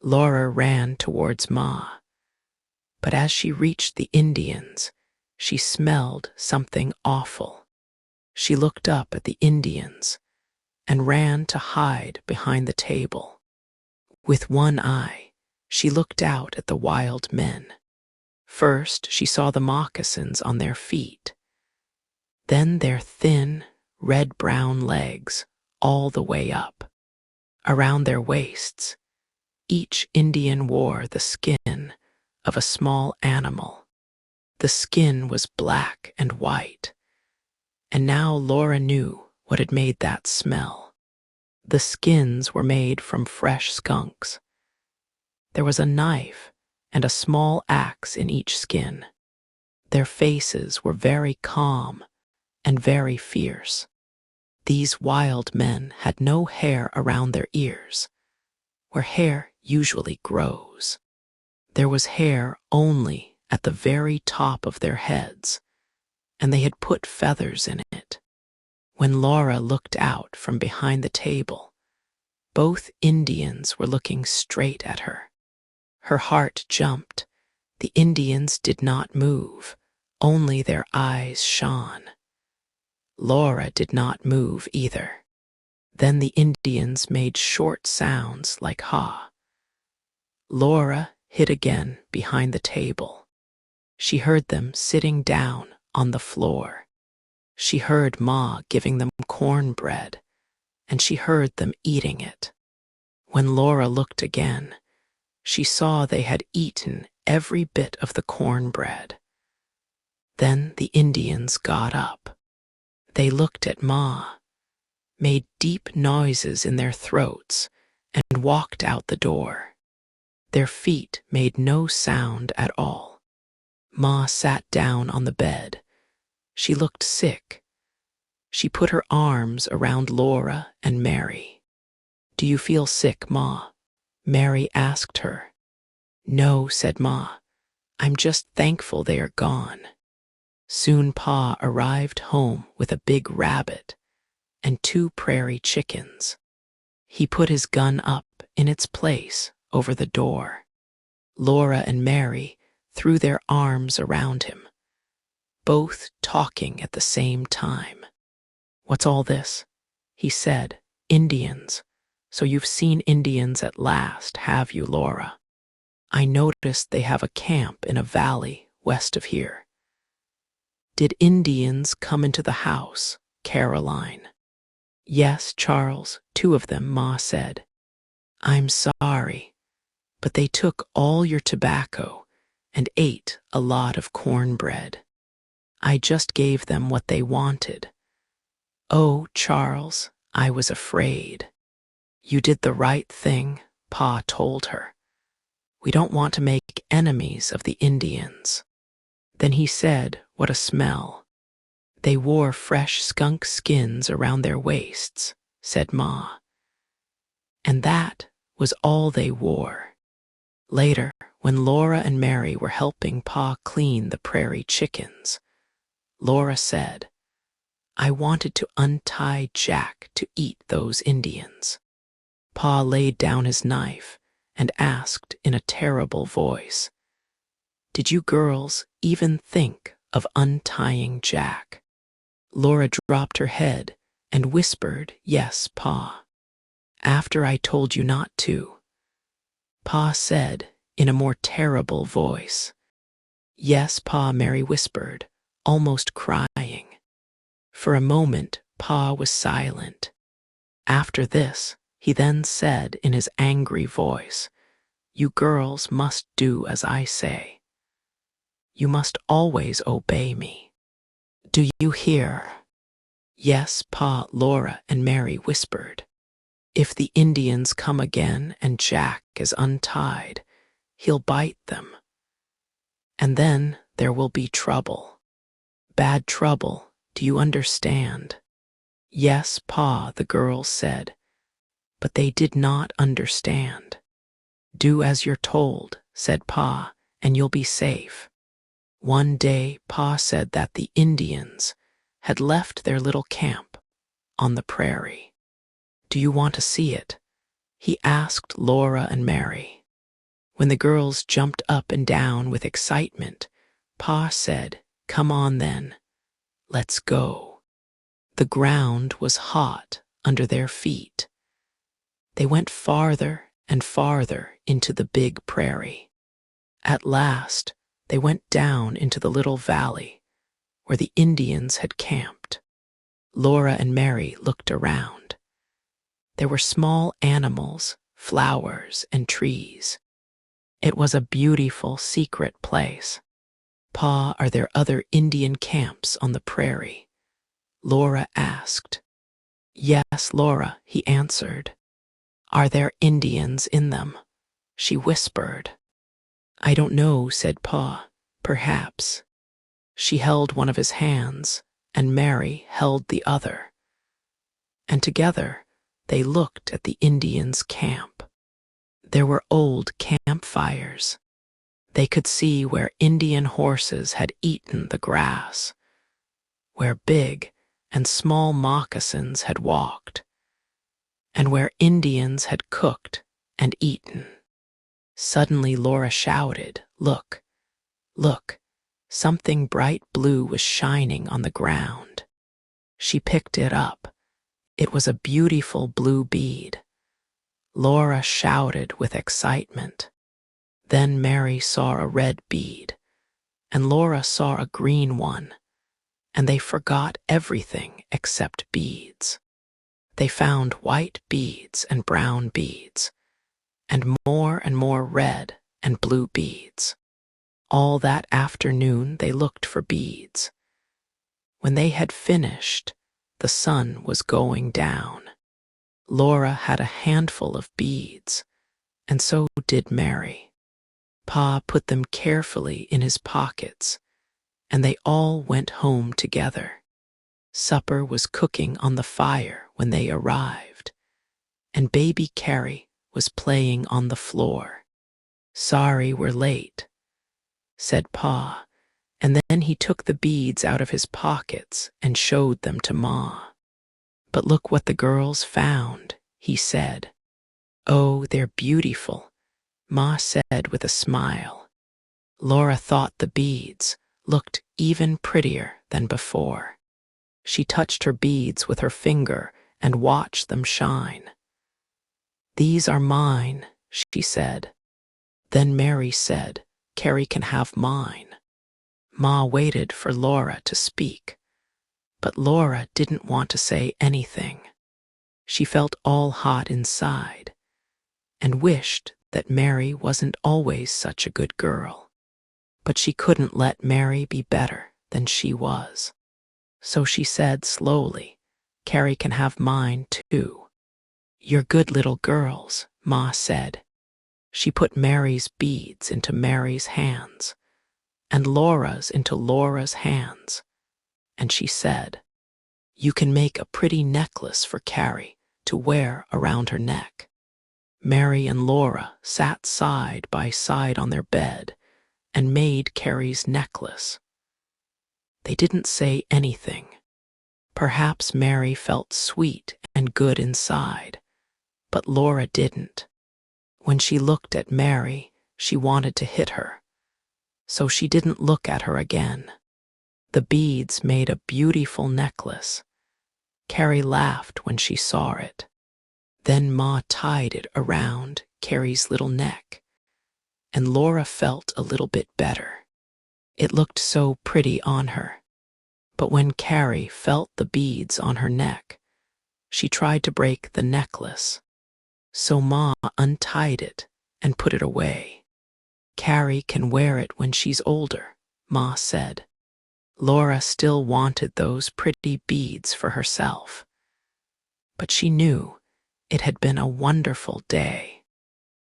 Laura ran towards Ma, but as she reached the Indians, she smelled something awful. She looked up at the Indians and ran to hide behind the table. With one eye, she looked out at the wild men. First, she saw the moccasins on their feet, then their thin, red-brown legs all the way up. Around their waists, each Indian wore the skin of a small animal. The skin was black and white, and now Laura knew what had made that smell. The skins were made from fresh skunks. There was a knife and a small axe in each skin. Their faces were very calm and very fierce. These wild men had no hair around their ears, where hair usually grows. There was hair only at the very top of their heads, and they had put feathers in it. When Laura looked out from behind the table, both Indians were looking straight at her. Her heart jumped. The Indians did not move, only their eyes shone. Laura did not move either. Then the Indians made short sounds like ha. Laura hid again behind the table. She heard them sitting down on the floor. She heard Ma giving them cornbread, and she heard them eating it. When Laura looked again, she saw they had eaten every bit of the cornbread. Then the Indians got up. They looked at Ma, made deep noises in their throats, and walked out the door. Their feet made no sound at all. Ma sat down on the bed. She looked sick. She put her arms around Laura and Mary. "Do you feel sick, Ma?" Mary asked her. "No," said Ma. "I'm just thankful they are gone." Soon Pa arrived home with a big rabbit and 2 prairie chickens. He put his gun up in its place over the door. Laura and Mary threw their arms around him, both talking at the same time. "What's all this?" he said. "Indians. So you've seen Indians at last, have you, Laura? I noticed they have a camp in a valley west of here." "Did Indians come into the house, Caroline?" "Yes, Charles, 2 of them," Ma said. "I'm sorry, but they took all your tobacco and ate a lot of cornbread. I just gave them what they wanted." "Oh, Charles, I was afraid." "You did the right thing," Pa told her. "We don't want to make enemies of the Indians." Then he said, "What a smell." "They wore fresh skunk skins around their waists," said Ma. And that was all they wore. Later, when Laura and Mary were helping Pa clean the prairie chickens, Laura said, "I wanted to untie Jack to eat those Indians." Pa laid down his knife and asked in a terrible voice, "Did you girls even think of untying Jack?" Laura dropped her head and whispered, "Yes, Pa." "After I told you not to?" Pa said in a more terrible voice. "Yes, Pa," Mary whispered, almost crying. For a moment, Pa was silent. After this, he then said in his angry voice, "You girls must do as I say. You must always obey me. Do you hear?" "Yes, Pa," Laura and Mary whispered. "If the Indians come again and Jack is untied, he'll bite them. And then there will be trouble. Bad trouble, do you understand?" "Yes, Pa," the girls said, but they did not understand. "Do as you're told," said Pa, "and you'll be safe." One day, Pa said that the Indians had left their little camp on the prairie. "Do you want to see it?" he asked Laura and Mary. When the girls jumped up and down with excitement, Pa said, "Come on then, let's go." The ground was hot under their feet. They went farther and farther into the big prairie. At last, they went down into the little valley where the Indians had camped. Laura and Mary looked around. There were small animals, flowers, and trees. It was a beautiful, secret place. "Pa, are there other Indian camps on the prairie?" Laura asked. "Yes, Laura," he answered. "Are there Indians in them?" she whispered. "I don't know," said Pa. "Perhaps." She held one of his hands, and Mary held the other. And together they looked at the Indians' camp. There were old campfires. They could see where Indian horses had eaten the grass, where big and small moccasins had walked, and where Indians had cooked and eaten. Suddenly Laura shouted, "Look, look!" Something bright blue was shining on the ground. She picked it up. It was a beautiful blue bead. Laura shouted with excitement. Then Mary saw a red bead, and Laura saw a green one, and they forgot everything except beads. They found white beads and brown beads, and more red and blue beads. All that afternoon they looked for beads. When they had finished, the sun was going down. Laura had a handful of beads, and so did Mary. Pa put them carefully in his pockets, and they all went home together. Supper was cooking on the fire when they arrived, and baby Carrie was playing on the floor. "Sorry we're late," said Pa, and then he took the beads out of his pockets and showed them to Ma. "But look what the girls found," he said. "Oh, they're beautiful," Ma said with a smile. Laura thought the beads looked even prettier than before. She touched her beads with her finger and watched them shine. "These are mine," she said. Then Mary said, "Carrie can have mine." Ma waited for Laura to speak, but Laura didn't want to say anything. She felt all hot inside and wished that Mary wasn't always such a good girl. But she couldn't let Mary be better than she was. So she said slowly, "Carrie can have mine too." "You're good little girls," Ma said. She put Mary's beads into Mary's hands and Laura's into Laura's hands, and she said, "You can make a pretty necklace for Carrie to wear around her neck." Mary and Laura sat side by side on their bed and made Carrie's necklace. They didn't say anything. Perhaps Mary felt sweet and good inside, but Laura didn't. When she looked at Mary, she wanted to hit her, so she didn't look at her again. The beads made a beautiful necklace. Carrie laughed when she saw it. Then Ma tied it around Carrie's little neck, and Laura felt a little bit better. It looked so pretty on her. But when Carrie felt the beads on her neck, she tried to break the necklace. So Ma untied it and put it away. "Carrie can wear it when she's older," Ma said. Laura still wanted those pretty beads for herself. But she knew it had been a wonderful day.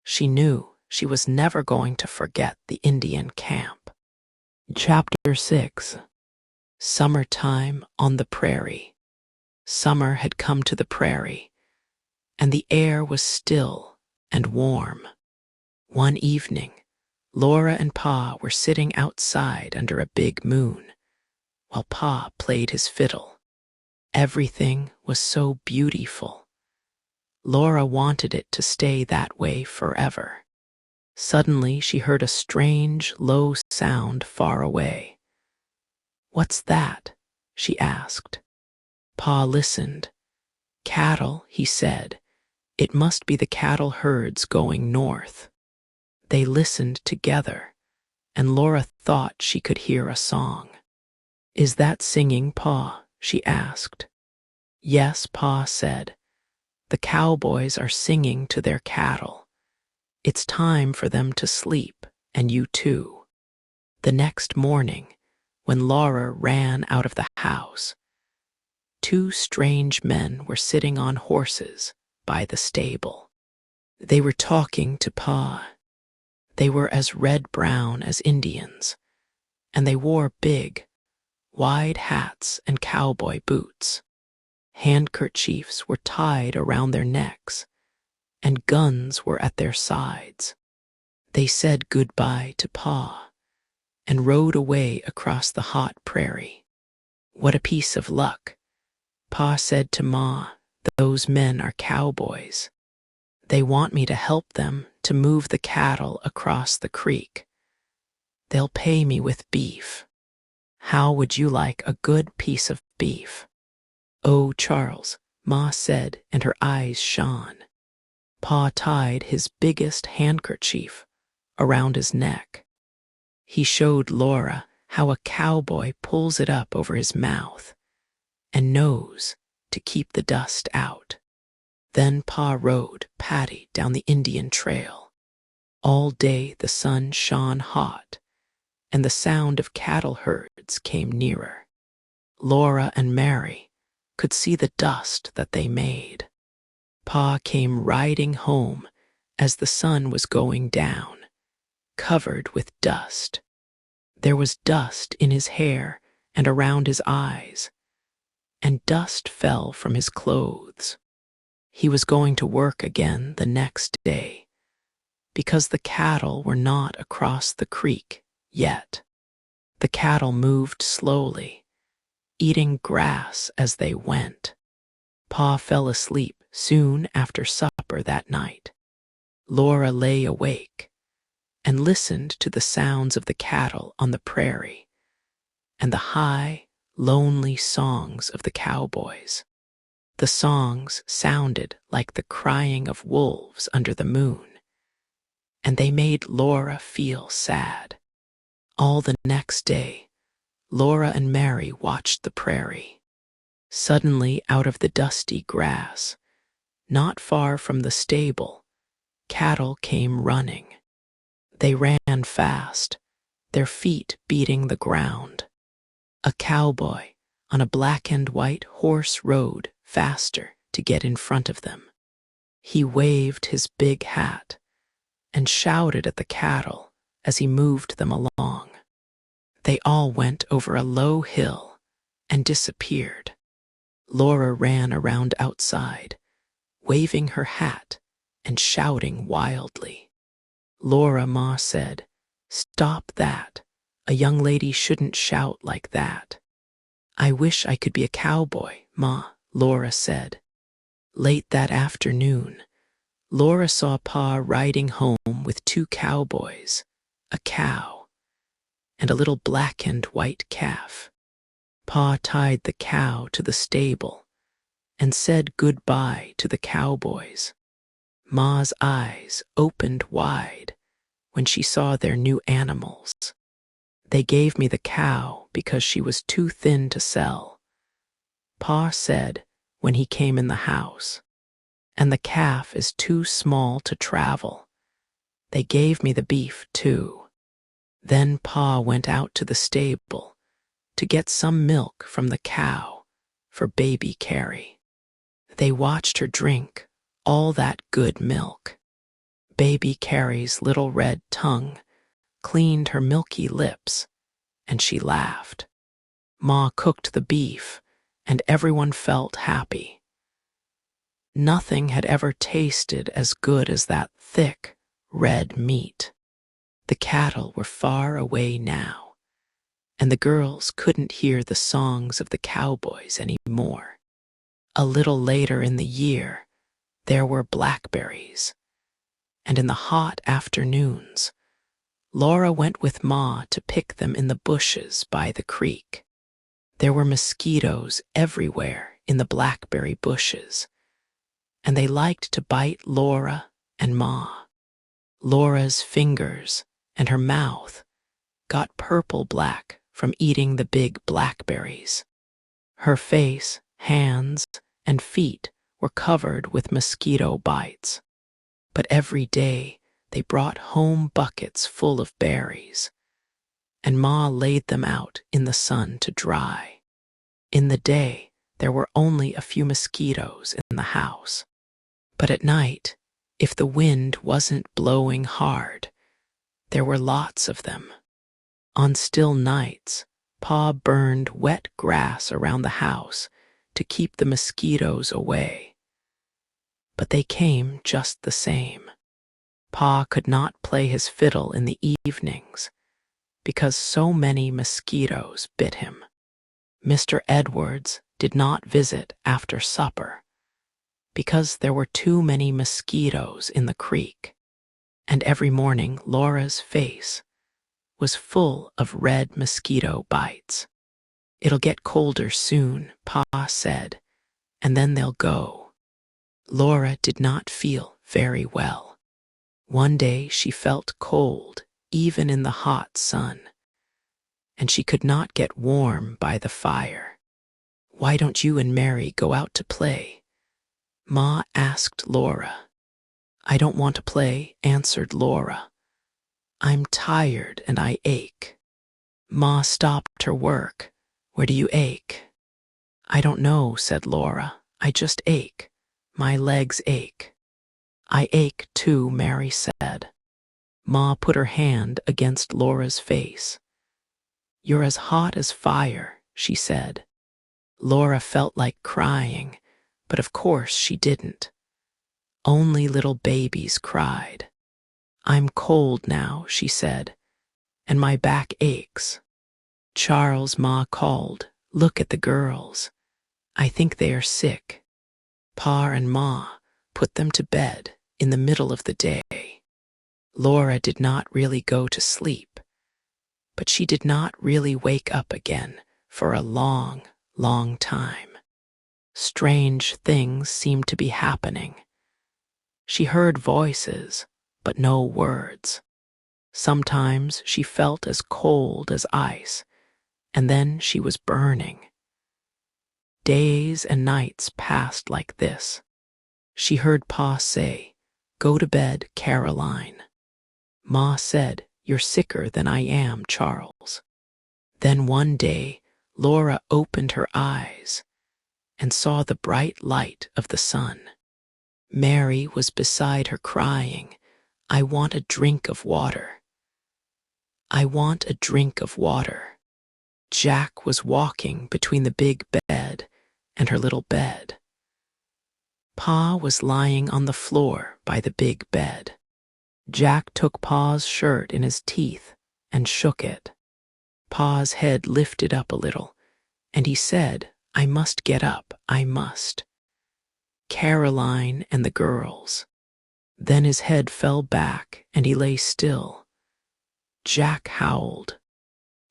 She knew she was never going to forget the Indian camp. Chapter 6. Summertime on the Prairie. Summer had come to the prairie, and the air was still and warm. One evening, Laura and Pa were sitting outside under a big moon, while Pa played his fiddle. Everything was so beautiful. Laura wanted it to stay that way forever. Suddenly she heard a strange, low sound far away. "What's that?" she asked. Pa listened. Cattle, he said. It must be the cattle herds going north. They listened together, and Laura thought she could hear a song. Is that singing, Pa? She asked. Yes, Pa said. The cowboys are singing to their cattle. It's time for them to sleep, and you too. The next morning, when Laura ran out of the house, two strange men were sitting on horses by the stable. They were talking to Pa. They were as red-brown as Indians, and they wore big, wide hats and cowboy boots. Handkerchiefs were tied around their necks, and guns were at their sides. They said goodbye to Pa and rode away across the hot prairie. What a piece of luck, Pa said to Ma. Those men are cowboys. They want me to help them to move the cattle across the creek. They'll pay me with beef. How would you like a good piece of beef? Oh, Charles, Ma said, and her eyes shone. Pa tied his biggest handkerchief around his neck. He showed Laura how a cowboy pulls it up over his mouth and nose to keep the dust out. Then Pa rode Patty down the Indian trail. All day the sun shone hot, and the sound of cattle herds came nearer. Laura and Mary could see the dust that they made. Pa came riding home as the sun was going down, covered with dust. There was dust in his hair and around his eyes, and dust fell from his clothes. He was going to work again the next day, because the cattle were not across the creek yet. The cattle moved slowly, eating grass as they went. Pa fell asleep soon after supper that night. Laura lay awake and listened to the sounds of the cattle on the prairie and the high, lonely songs of the cowboys. The songs sounded like the crying of wolves under the moon, and they made Laura feel sad. All the next day, Laura and Mary watched the prairie. Suddenly, out of the dusty grass, not far from the stable, cattle came running. They ran fast, their feet beating the ground. A cowboy on a black and white horse rode faster to get in front of them. He waved his big hat and shouted at the cattle as he moved them along. They all went over a low hill and disappeared. Laura ran around outside, waving her hat and shouting wildly. Laura, Ma said, "Stop that. A young lady shouldn't shout like that." "I wish I could be a cowboy, Ma," Laura said. Late that afternoon, Laura saw Pa riding home with two cowboys, a cow, and a little black and white calf. Pa tied the cow to the stable and said goodbye to the cowboys. Ma's eyes opened wide when she saw their new animals. "They gave me the cow because she was too thin to sell," Pa said when he came in the house. "And the calf is too small to travel. They gave me the beef, too." Then Pa went out to the stable to get some milk from the cow for baby Carrie. They watched her drink all that good milk. Baby Carrie's little red tongue cleaned her milky lips, and she laughed. Ma cooked the beef, and everyone felt happy. Nothing had ever tasted as good as that thick, red meat. The cattle were far away now, and the girls couldn't hear the songs of the cowboys anymore. A little later in the year, there were blackberries, and in the hot afternoons, Laura went with Ma to pick them in the bushes by the creek. There were mosquitoes everywhere in the blackberry bushes, and they liked to bite Laura and Ma. Laura's fingers and her mouth got purple-black from eating the big blackberries. Her face, hands, and feet were covered with mosquito bites. But every day they brought home buckets full of berries, and Ma laid them out in the sun to dry. In the day, there were only a few mosquitoes in the house. But at night, if the wind wasn't blowing hard, there were lots of them. On still nights, Pa burned wet grass around the house to keep the mosquitoes away. But they came just the same. Pa could not play his fiddle in the evenings because so many mosquitoes bit him. Mr. Edwards did not visit after supper because there were too many mosquitoes in the creek, and every morning Laura's face was full of red mosquito bites. "It'll get colder soon," Pa said, "and then they'll go." Laura did not feel very well. One day she felt cold, even in the hot sun, and she could not get warm by the fire. "Why don't you and Mary go out to play?" Ma asked Laura. "I don't want to play," answered Laura. "I'm tired and I ache." Ma stopped her work. "Where do you ache?" "I don't know," said Laura. "I just ache. My legs ache." "I ache too," Mary said. Ma put her hand against Laura's face. "You're as hot as fire," she said. Laura felt like crying, but of course she didn't. Only little babies cried. "I'm cold now," she said, "and my back aches." "Charles," Ma called, "look at the girls. I think they are sick." Pa and Ma put them to bed in the middle of the day. Laura did not really go to sleep, but she did not really wake up again for a long, long time. Strange things seemed to be happening. She heard voices, but no words. Sometimes she felt as cold as ice, and then she was burning. Days and nights passed like this. She heard Pa say, "Go to bed, Caroline." Ma said, "You're sicker than I am, Charles." Then one day, Laura opened her eyes and saw the bright light of the sun. Mary was beside her crying, "I want a drink of water. I want a drink of water." Jack was walking between the big bed and her little bed. Pa was lying on the floor by the big bed. Jack took Pa's shirt in his teeth and shook it. Pa's head lifted up a little, and he said, "I must get up, I must. Caroline and the girls." Then his head fell back and he lay still. Jack howled.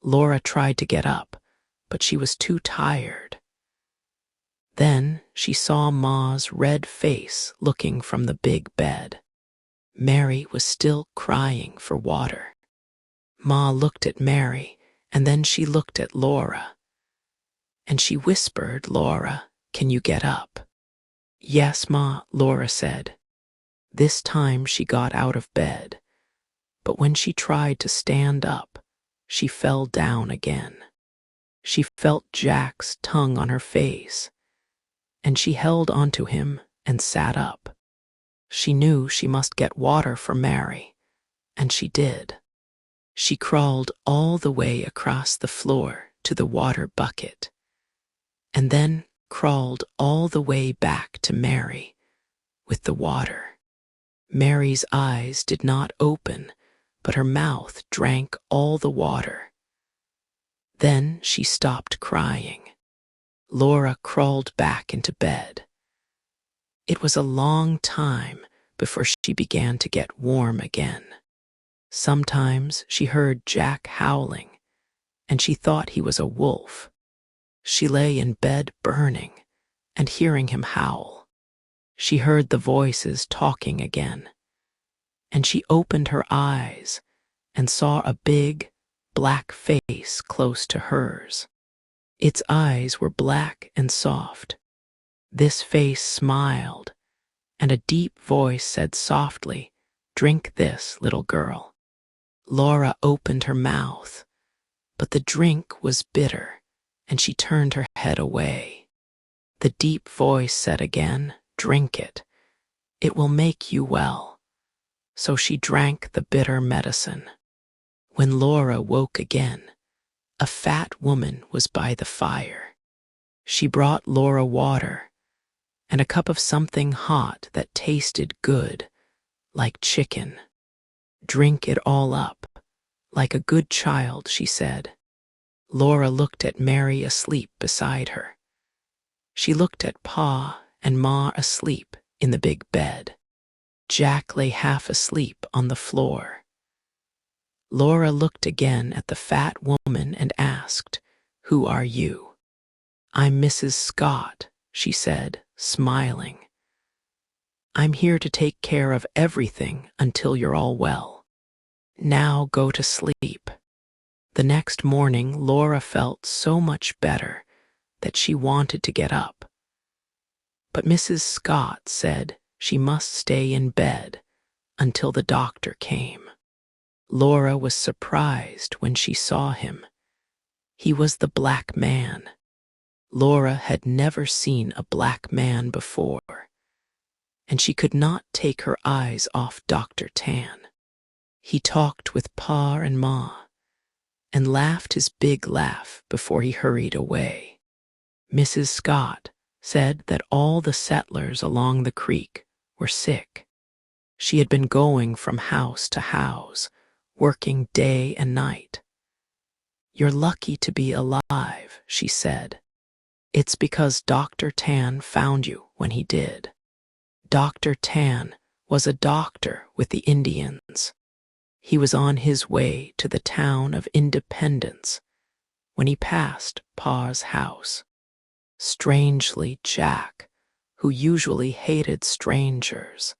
Laura tried to get up, but she was too tired. Then she saw Ma's red face looking from the big bed. Mary was still crying for water. Ma looked at Mary, and then she looked at Laura. And she whispered, "Laura, can you get up?" "Yes, Ma," Laura said. This time she got out of bed, but when she tried to stand up, she fell down again. She felt Jack's tongue on her face, and she held onto him and sat up. She knew she must get water for Mary, and she did. She crawled all the way across the floor to the water bucket, and then crawled all the way back to Mary with the water. Mary's eyes did not open, but her mouth drank all the water. Then she stopped crying. Laura crawled back into bed. It was a long time before she began to get warm again. Sometimes she heard Jack howling, and she thought he was a wolf. She lay in bed burning, and hearing him howl. She heard the voices talking again, and she opened her eyes and saw a big, black face close to hers. Its eyes were black and soft. This face smiled, and a deep voice said softly, "Drink this, little girl." Laura opened her mouth, but the drink was bitter, and she turned her head away. The deep voice said again, "Drink it. It will make you well." So she drank the bitter medicine. When Laura woke again, a fat woman was by the fire. She brought Laura water and a cup of something hot that tasted good, like chicken. "Drink it all up, like a good child," she said. Laura looked at Mary asleep beside her. She looked at Pa and Ma asleep in the big bed. Jack lay half asleep on the floor. Laura looked again at the fat woman and asked, "Who are you?" "I'm Mrs. Scott," she said, smiling. "I'm here to take care of everything until you're all well. Now go to sleep." The next morning, Laura felt so much better that she wanted to get up. But Mrs. Scott said she must stay in bed until the doctor came. Laura was surprised when she saw him. He was the black man. Laura had never seen a black man before, and she could not take her eyes off Dr. Tan. He talked with Pa and Ma and laughed his big laugh before he hurried away. Mrs. Scott said that all the settlers along the creek were sick. She had been going from house to house, working day and night. "You're lucky to be alive," she said. "It's because Dr. Tan found you when he did." Dr. Tan was a doctor with the Indians. He was on his way to the town of Independence when he passed Pa's house. Strangely, Jack, who usually hated strangers,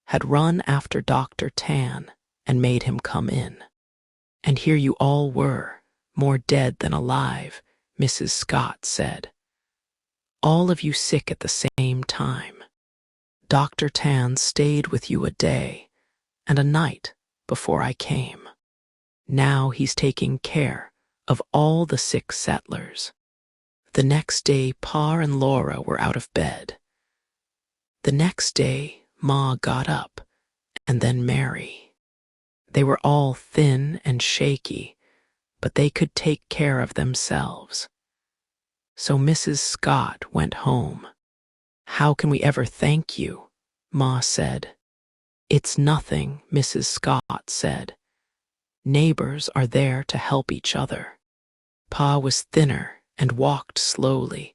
had run after Dr. Tan and made him come in. "And here you all were, more dead than alive," Mrs. Scott said. "All of you sick at the same time. Dr. Tan stayed with you a day and a night before I came. Now he's taking care of all the sick settlers." The next day, Pa and Laura were out of bed. The next day, Ma got up, and then Mary. They were all thin and shaky, but they could take care of themselves. So Mrs. Scott went home. "How can we ever thank you?" Ma said. "It's nothing," Mrs. Scott said. "Neighbors are there to help each other." Pa was thinner and walked slowly,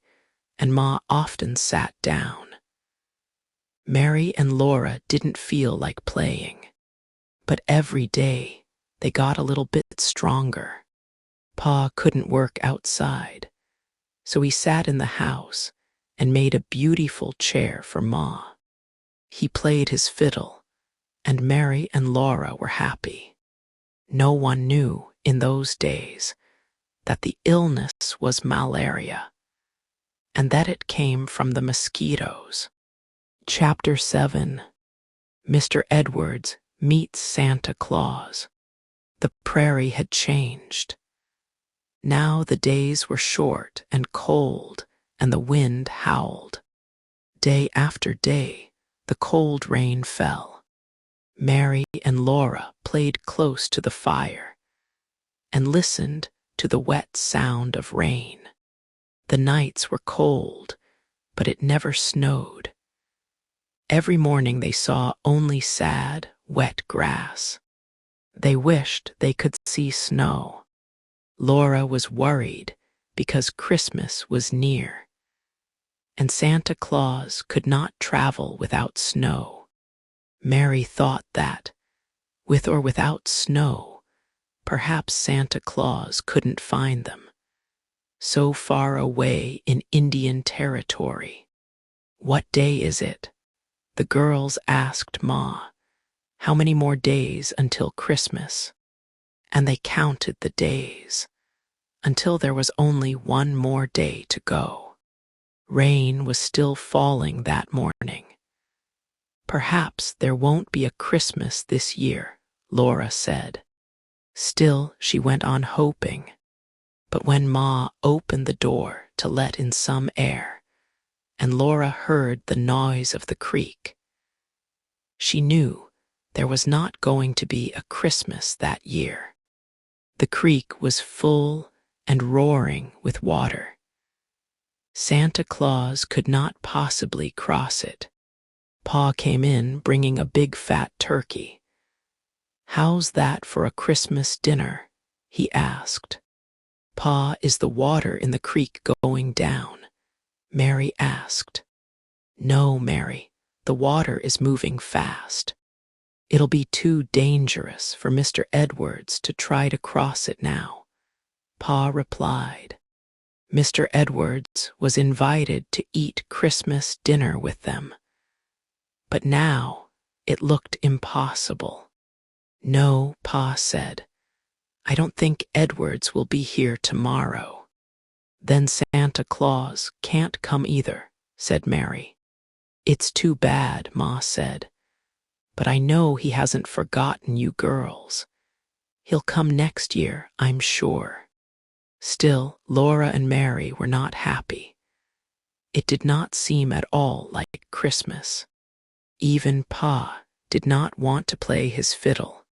and Ma often sat down. Mary and Laura didn't feel like playing, but every day they got a little bit stronger. Pa couldn't work outside, so he sat in the house and made a beautiful chair for Ma. He played his fiddle, and Mary and Laura were happy. No one knew in those days that the illness was malaria, and that it came from the mosquitoes. Chapter 7. Mr. Edwards Meets Santa Claus. The prairie had changed. Now the days were short and cold, and the wind howled. Day after day, the cold rain fell. Mary and Laura played close to the fire and listened to the wet sound of rain. The nights were cold, but it never snowed. Every morning they saw only sad, wet grass. They wished they could see snow. Laura was worried because Christmas was near, and Santa Claus could not travel without snow. Mary thought that, with or without snow, perhaps Santa Claus couldn't find them. so far away in Indian Territory. What day is it? The girls asked Ma. How many more days until Christmas? And they counted the days until there was only one more day to go. Rain was still falling that morning. Perhaps there won't be a Christmas this year, Laura said. Still, she went on hoping. But when Ma opened the door to let in some air, and Laura heard the noise of the creek, she knew there was not going to be a Christmas that year. The creek was full and roaring with water. Santa Claus could not possibly cross it. Pa came in bringing a big fat turkey. "How's that for a Christmas dinner?" he asked. "Pa, is the water in the creek going down?" Mary asked. "No, Mary, the water is moving fast. It'll be too dangerous for Mr. Edwards to try to cross it now," Pa replied. Mr. Edwards was invited to eat Christmas dinner with them. But now it looked impossible. "No," Pa said, "I don't think Edwards will be here tomorrow." "Then Santa Claus can't come either," said Mary. "It's too bad," Ma said, "but I know he hasn't forgotten you girls. He'll come next year, I'm sure." Still, Laura and Mary were not happy. It did not seem at all like Christmas. Even Pa did not want to play his fiddle.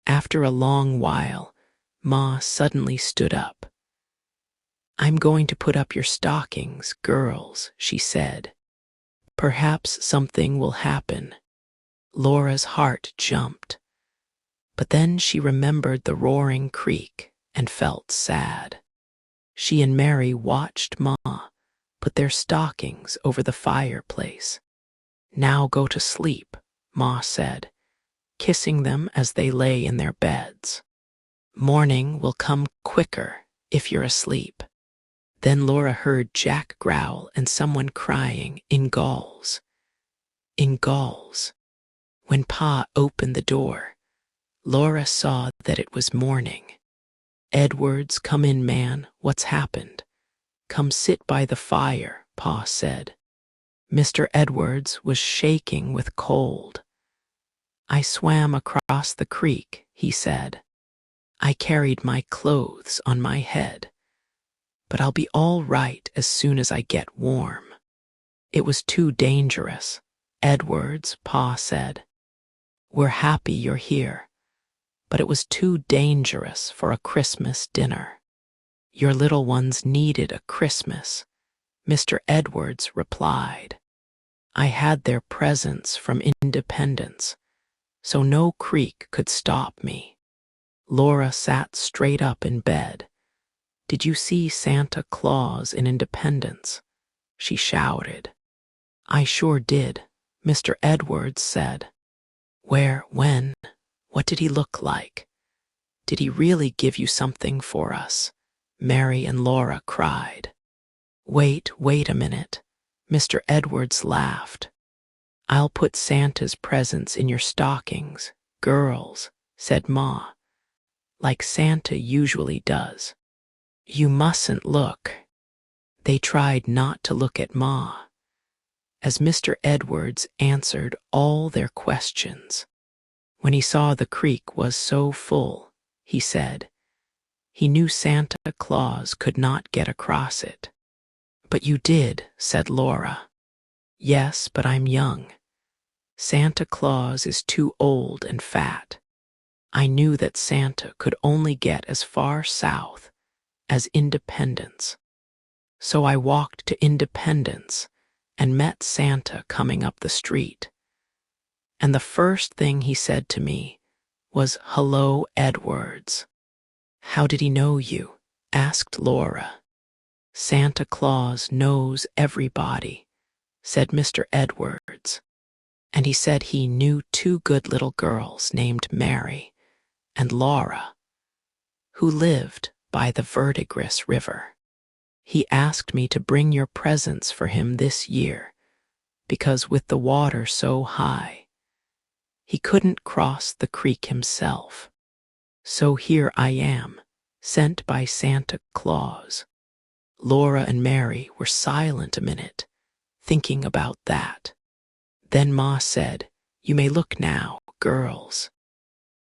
After a long while, Ma suddenly stood up. "I'm going to put up your stockings, girls," she said. "Perhaps something will happen." Laura's heart jumped. But then she remembered the roaring creek and felt sad. She and Mary watched Ma put their stockings over the fireplace. "Now go to sleep," Ma said, kissing them as they lay in their beds. "Morning will come quicker if you're asleep." Then Laura heard Jack growl and someone crying, "Ingalls! Ingalls!" When Pa opened the door, Laura saw that it was morning. "Edwards, come in, man. What's happened?" "Come sit by the fire," Pa said. Mr. Edwards was shaking with cold. "I swam across the creek," he said. "I carried my clothes on my head, but I'll be all right as soon as I get warm." "It was too dangerous, Edwards," Pa said. "We're happy you're here, but it was too dangerous for a Christmas dinner." "Your little ones needed a Christmas," Mr. Edwards replied. "I had their presents from Independence, so no creek could stop me." Laura sat straight up in bed. "Did you see Santa Claus in Independence?" she shouted. "I sure did," Mr. Edwards said. "Where, when, what did he look like? Did he really give you something for us?" Mary and Laura cried. Wait a minute," Mr. Edwards laughed. "I'll put Santa's presents in your stockings, girls," said Ma, "like Santa usually does. You mustn't look." They tried not to look at Ma, as Mr. Edwards answered all their questions. When he saw the creek was so full, he said, he knew Santa Claus could not get across it. "But you did," said Laura. "Yes, but I'm young. Santa Claus is too old and fat. I knew that Santa could only get as far south as Independence. So I walked to Independence and met Santa coming up the street. And the first thing he said to me was, 'Hello, Edwards.'" "How did he know you?" asked Laura. "Santa Claus knows everybody," said Mr. Edwards. "And he said he knew two good little girls named Mary and Laura, who lived by the Verdigris River." He asked me to bring your presents for him this year, because with the water so high, he couldn't cross the creek himself. So here I am, sent by Santa Claus." Laura and Mary were silent a minute, thinking about that. Then Ma said, "You may look now, girls."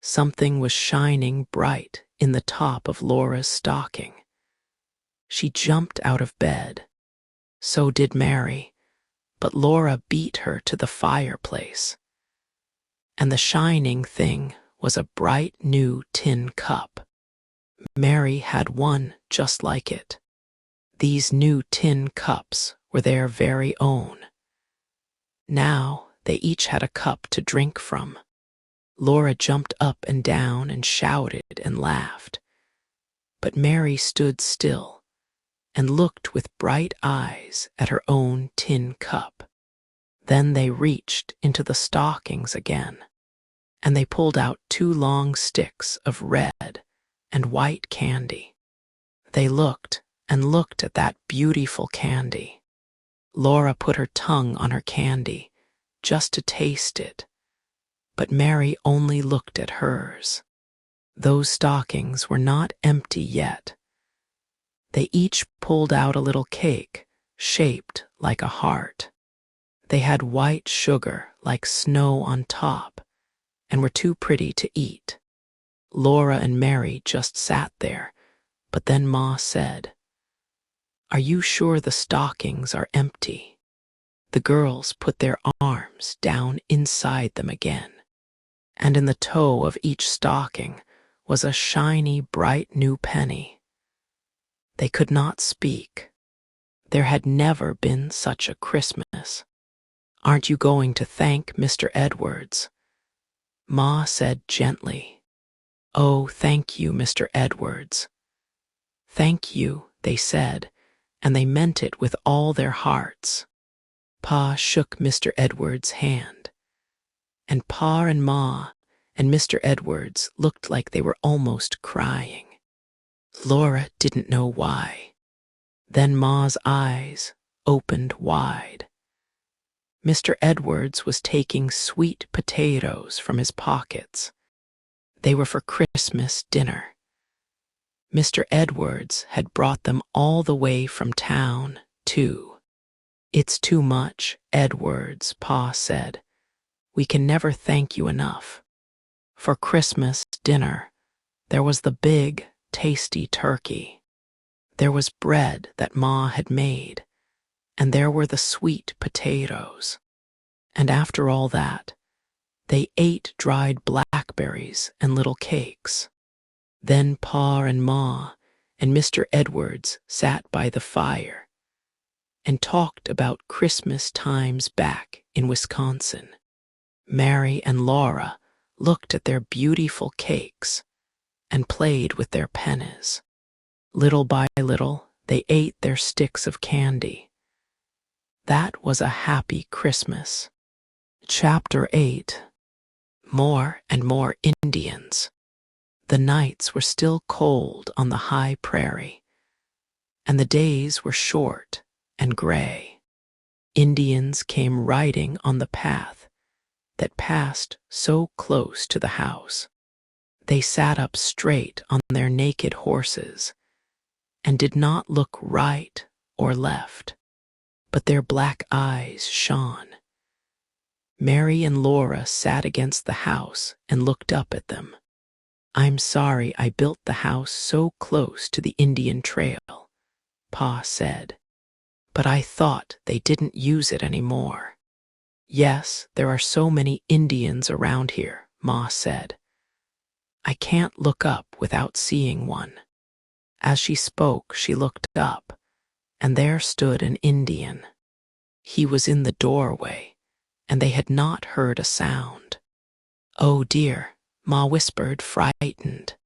Something was shining bright in the top of Laura's stocking. She jumped out of bed. So did Mary, but Laura beat her to the fireplace. And the shining thing was a bright new tin cup. Mary had one just like it. These new tin cups were their very own. Now they each had a cup to drink from. Laura jumped up and down and shouted and laughed. But Mary stood still and looked with bright eyes at her own tin cup. Then they reached into the stockings again, and they pulled out 2 long sticks of red and white candy. They looked and looked at that beautiful candy. Laura put her tongue on her candy just to taste it, but Mary only looked at hers. Those stockings were not empty yet. They each pulled out a little cake shaped like a heart. They had white sugar like snow on top and were too pretty to eat. Laura and Mary just sat there, but then Ma said, "Are you sure the stockings are empty?" The girls put their arms down inside them again, and in the toe of each stocking was a shiny, bright new penny. They could not speak. There had never been such a Christmas. "Aren't you going to thank Mr. Edwards?" Ma said gently. "Oh, thank you, Mr. Edwards." "Thank you," they said, and they meant it with all their hearts. Pa shook Mr. Edwards' hand, and Pa and Ma and Mr. Edwards looked like they were almost crying. Laura didn't know why. Then Ma's eyes opened wide. Mr. Edwards was taking sweet potatoes from his pockets. They were for Christmas dinner. Mr. Edwards had brought them all the way from town, too. "It's too much, Edwards," Pa said. "We can never thank you enough." For Christmas dinner, there was the big, tasty turkey. There was bread that Ma had made, and there were the sweet potatoes. And after all that, they ate dried blackberries and little cakes. Then Pa and Ma and Mr. Edwards sat by the fire and talked about Christmas times back in Wisconsin. Mary and Laura looked at their beautiful cakes and played with their pennies. Little by little, they ate their sticks of candy. That was a happy Christmas. Chapter 8. More and more Indians. The nights were still cold on the high prairie, and the days were short and gray. Indians came riding on the path that passed so close to the house. They sat up straight on their naked horses and did not look right or left, but their black eyes shone. Mary and Laura sat against the house and looked up at them. "I'm sorry I built the house so close to the Indian trail," Pa said, "but I thought they didn't use it anymore." "Yes, there are so many Indians around here," Ma said. "I can't look up without seeing one." As she spoke, she looked up, and there stood an Indian. He was in the doorway, and they had not heard a sound. "Oh dear," Ma whispered, frightened.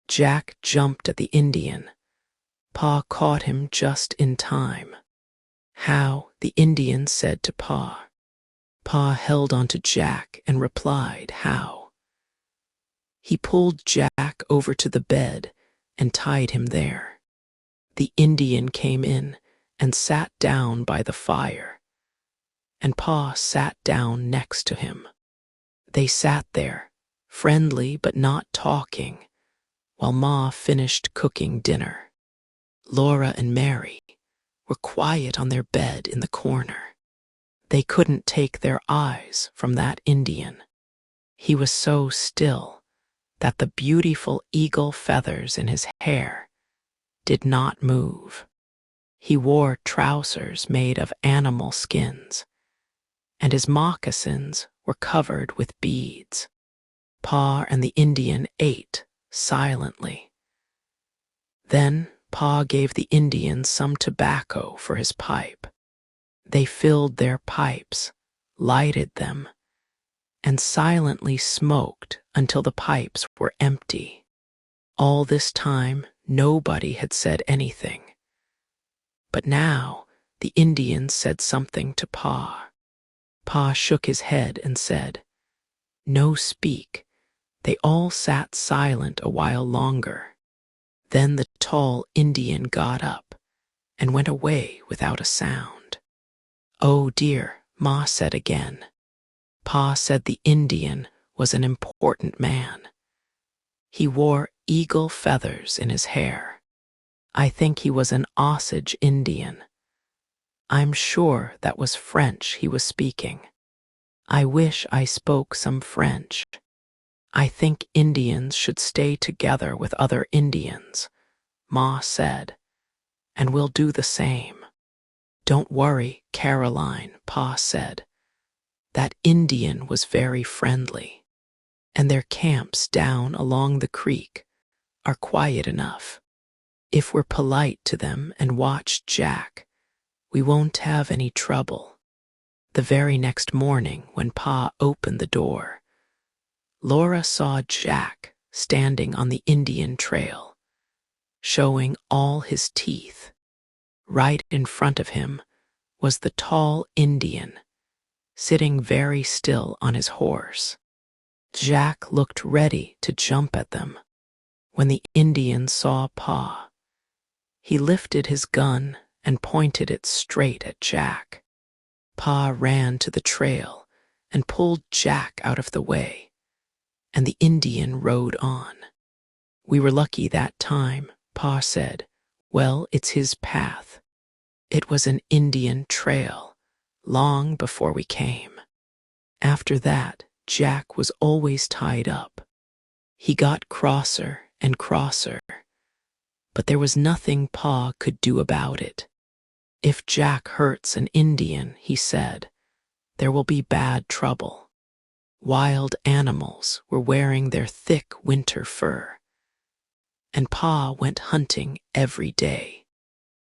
Jack jumped at the Indian. Pa caught him just in time. "How?" the Indian said to Pa. Pa held onto Jack and replied, "How?" He pulled Jack over to the bed and tied him there. The Indian came in and sat down by the fire, and Pa sat down next to him. They sat there, friendly but not talking, while Ma finished cooking dinner. Laura and Mary were quiet on their bed in the corner. They couldn't take their eyes from that Indian. He was so still that the beautiful eagle feathers in his hair did not move. He wore trousers made of animal skins, and his moccasins were covered with beads. Pa and the Indian ate silently. Then Pa gave the Indian some tobacco for his pipe. They filled their pipes, lighted them, and silently smoked until the pipes were empty. All this time, nobody had said anything. But now, the Indian said something to Pa. Pa shook his head and said, "No speak." They all sat silent a while longer. Then the tall Indian got up and went away without a sound. "Oh dear," Ma said again. Pa said the Indian was an important man. He wore eagle feathers in his hair. I think he was an Osage Indian. I'm sure that was French he was speaking. I wish I spoke some French. I think Indians should stay together with other Indians, Ma said, and we'll do the same. Don't worry, Caroline, Pa said. That Indian was very friendly, and their camps down along the creek are quiet enough. If we're polite to them and watch Jack, we won't have any trouble. The very next morning, when Pa opened the door, Laura saw Jack standing on the Indian trail, showing all his teeth. Right in front of him was the tall Indian, sitting very still on his horse. Jack looked ready to jump at them. When the Indian saw Pa, he lifted his gun and pointed it straight at Jack. Pa ran to the trail and pulled Jack out of the way, and the Indian rode on. "We were lucky that time," Pa said. "Well, it's his path. It was an Indian trail long before we came." After that, Jack was always tied up. He got crosser and crosser, but there was nothing Pa could do about it. "If Jack hurts an Indian," he said, "there will be bad trouble." Wild animals were wearing their thick winter fur, and Pa went hunting every day.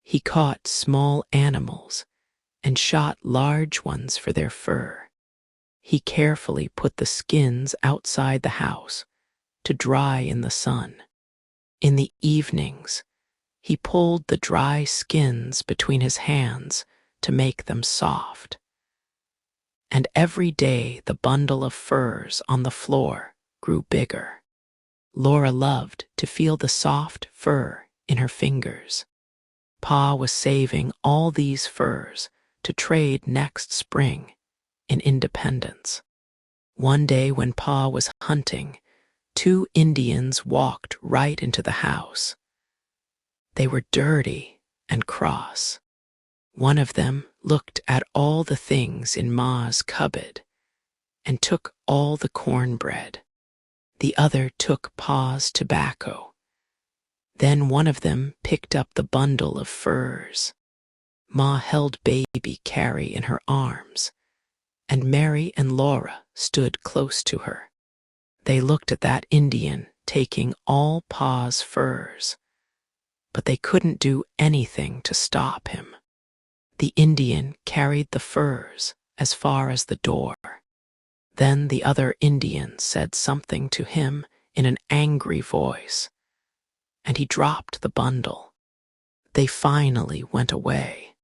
He caught small animals and shot large ones for their fur. He carefully put the skins outside the house to dry in the sun. In the evenings, he pulled the dry skins between his hands to make them soft. And every day the bundle of furs on the floor grew bigger. Laura loved to feel the soft fur in her fingers. Pa was saving all these furs to trade next spring in Independence. One day when Pa was hunting, 2 Indians walked right into the house. They were dirty and cross. One of them looked at all the things in Ma's cupboard and took all the cornbread. The other took Pa's tobacco. Then one of them picked up the bundle of furs. Ma held baby Carrie in her arms, and Mary and Laura stood close to her. They looked at that Indian taking all Pa's furs, but they couldn't do anything to stop him. The Indian carried the furs as far as the door. Then the other Indian said something to him in an angry voice, and he dropped the bundle. They finally went away.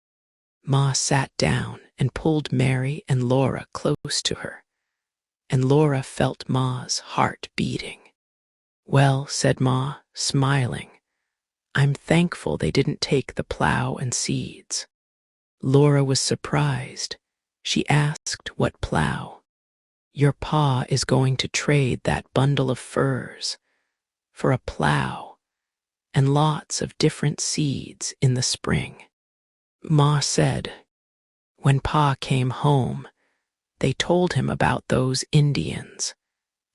Ma sat down and pulled Mary and Laura close to her, and Laura felt Ma's heart beating. "Well," said Ma, smiling, I'm thankful they didn't take the plow and seeds. Laura was surprised. She asked, "What plow?" "Your pa is going to trade that bundle of furs for a plow and lots of different seeds in the spring." Ma said. When Pa came home, they told him about those Indians,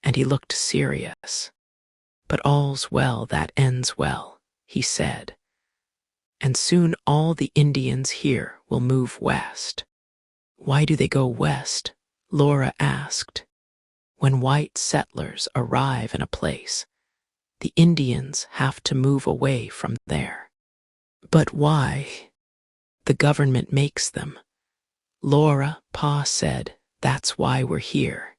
and he looked serious. "But all's well that ends well," he said. "And soon all the Indians here will move west." "Why do they go west?" Laura asked. "When white settlers arrive in a place, the Indians have to move away from there." "But why?" "The government makes them." "Laura," Pa said, "that's why we're here.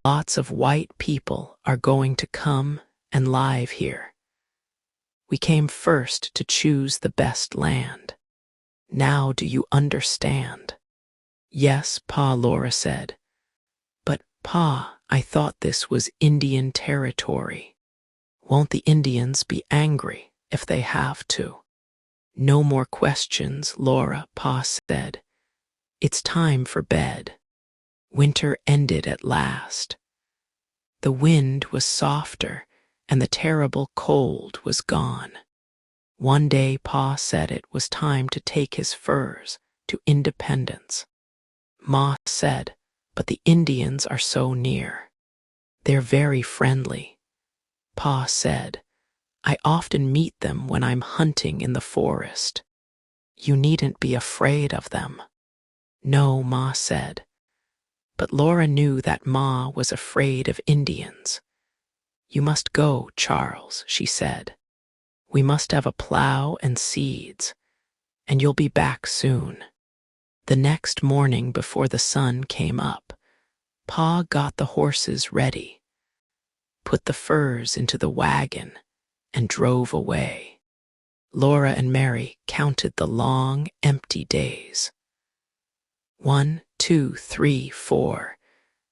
Lots of white people are going to come and live here. We came first to choose the best land. Now do you understand?" "Yes, Pa," Laura said. "But, Pa, I thought this was Indian territory. Won't the Indians be angry if they have to?" "No more questions, Laura," Pa said. "It's time for bed." Winter ended at last. The wind was softer, and the terrible cold was gone. One day Pa said it was time to take his furs to Independence. Ma said, "But the Indians are so near. They're very friendly." Pa said, "I often meet them when I'm hunting in the forest. You needn't be afraid of them." "No," Ma said. But Laura knew that Ma was afraid of Indians. "You must go, Charles," she said. "We must have a plow and seeds, and you'll be back soon." The next morning before the sun came up, Pa got the horses ready, put the furs into the wagon, and drove away. Laura and Mary counted the long, empty days. 1, 2, 3, 4,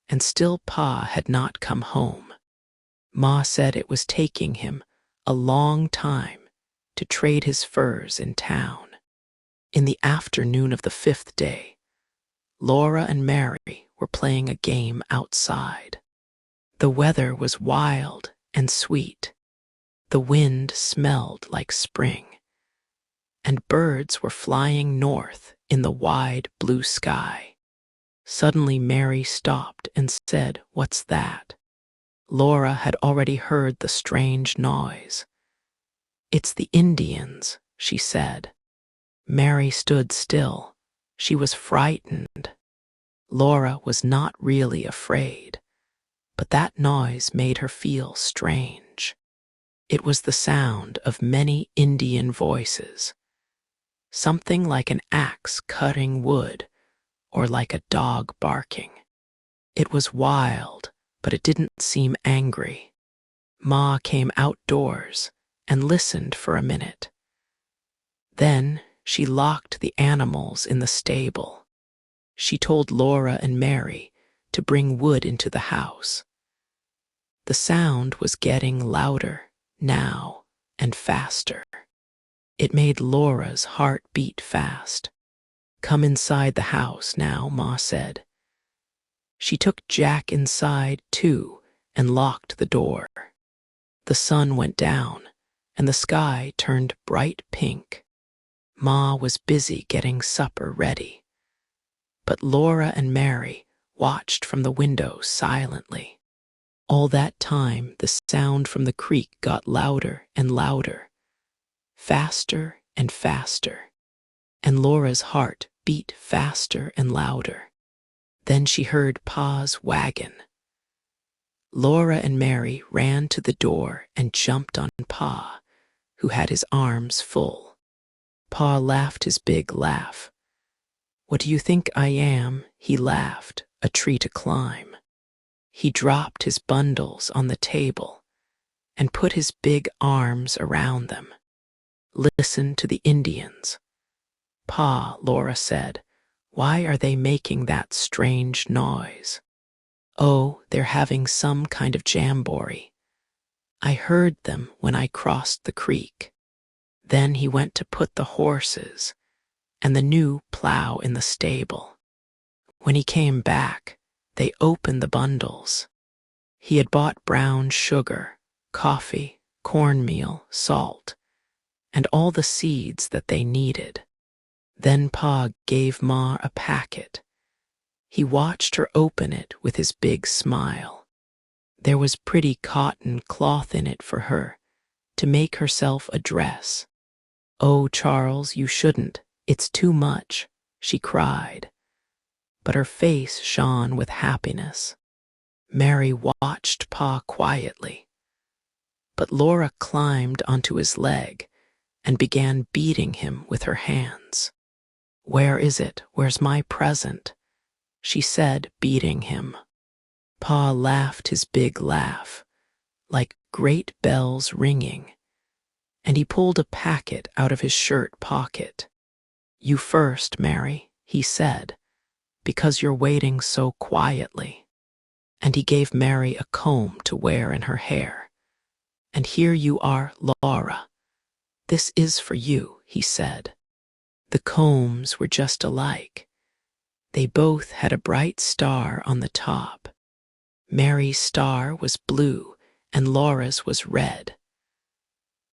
and still Pa had not come home. Ma said it was taking him a long time to trade his furs in town. In the afternoon of the 5th day, Laura and Mary were playing a game outside. The weather was wild and sweet. The wind smelled like spring, and birds were flying north in the wide blue sky. Suddenly Mary stopped and said, "What's that?" Laura had already heard the strange noise. "It's the Indians," she said. Mary stood still. She was frightened. Laura was not really afraid, but that noise made her feel strange. It was the sound of many Indian voices, something like an axe cutting wood or like a dog barking. It was wild, but it didn't seem angry. Ma came outdoors and listened for a minute. Then she locked the animals in the stable. She told Laura and Mary to bring wood into the house. The sound was getting louder now and faster. It made Laura's heart beat fast. "Come inside the house now," Ma said. She took Jack inside, too, and locked the door. The sun went down, and the sky turned bright pink. Ma was busy getting supper ready, but Laura and Mary watched from the window silently. All that time, the sound from the creek got louder and louder, faster and faster, and Laura's heart beat faster and louder. Then she heard Pa's wagon. Laura and Mary ran to the door and jumped on Pa, who had his arms full. Pa laughed his big laugh. "What do you think I am?" he laughed. "A tree to climb." He dropped his bundles on the table and put his big arms around them. "Listen to the Indians." "Pa," Laura said, "why are they making that strange noise?" "Oh, they're having some kind of jamboree. I heard them when I crossed the creek." Then he went to put the horses and the new plow in the stable. When he came back, they opened the bundles. He had bought brown sugar, coffee, cornmeal, salt, and all the seeds that they needed. Then Pa gave Ma a packet. He watched her open it with his big smile. There was pretty cotton cloth in it for her to make herself a dress. "Oh, Charles, you shouldn't. It's too much," she cried. But her face shone with happiness. Mary watched Pa quietly. But Laura climbed onto his leg and began beating him with her hands. "Where is it? Where's my present?" she said, beating him. Pa laughed his big laugh, like great bells ringing, and he pulled a packet out of his shirt pocket. "You first, Mary," he said, "because you're waiting so quietly." And he gave Mary a comb to wear in her hair. "And here you are, Laura. This is for you," he said. The combs were just alike. They both had a bright star on the top. Mary's star was blue and Laura's was red.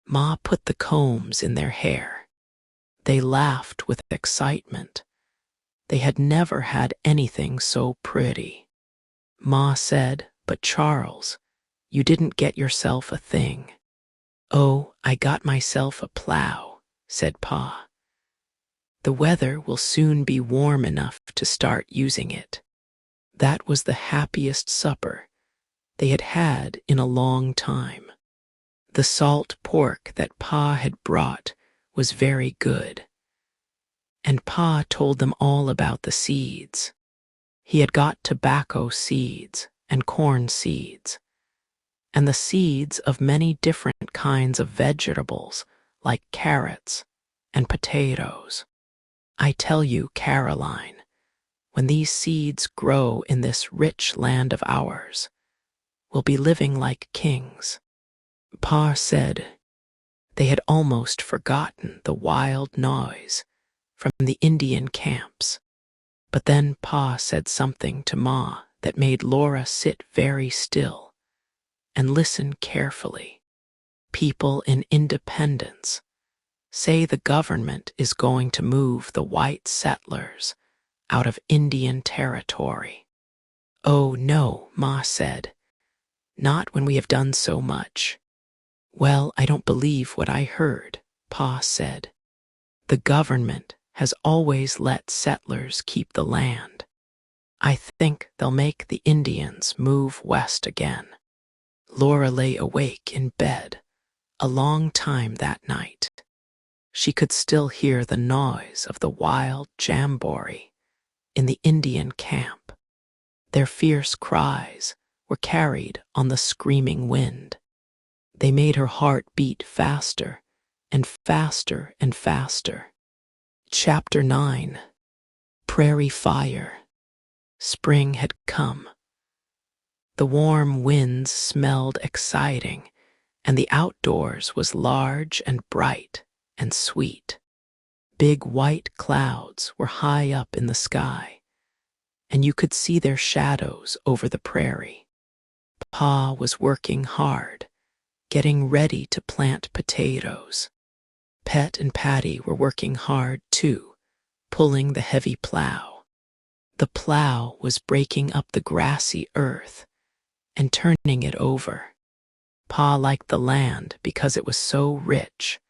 Ma put the combs in their hair. They laughed with excitement. They had never had anything so pretty. Ma said, "But Charles, you didn't get yourself a thing." "Oh, I got myself a plow," said Pa. "The weather will soon be warm enough to start using it." That was the happiest supper they had had in a long time. The salt pork that Pa had brought was very good. And Pa told them all about the seeds. He had got tobacco seeds and corn seeds, and the seeds of many different kinds of vegetables like carrots and potatoes. "I tell you, Caroline, when these seeds grow in this rich land of ours, we'll be living like kings." Pa said they had almost forgotten the wild noise from the Indian camps. But then Pa said something to Ma that made Laura sit very still and listen carefully. "People in Independence say the government is going to move the white settlers out of Indian territory." "Oh, no," Ma said. "Not when we have done so much." "Well, I don't believe what I heard," Pa said. "The government has always let settlers keep the land. I think they'll make the Indians move west again." Laura lay awake in bed a long time that night. She could still hear the noise of the wild jamboree in the Indian camp. Their fierce cries were carried on the screaming wind. They made her heart beat faster and faster and faster. Chapter 9. Prairie Fire. Spring had come. The warm winds smelled exciting, and the outdoors was large and bright and sweet. Big white clouds were high up in the sky, and you could see their shadows over the prairie. Pa was working hard, getting ready to plant potatoes. Pet and Patty were working hard too, pulling the heavy plow. The plow was breaking up the grassy earth and turning it over. Pa liked the land because it was so rich,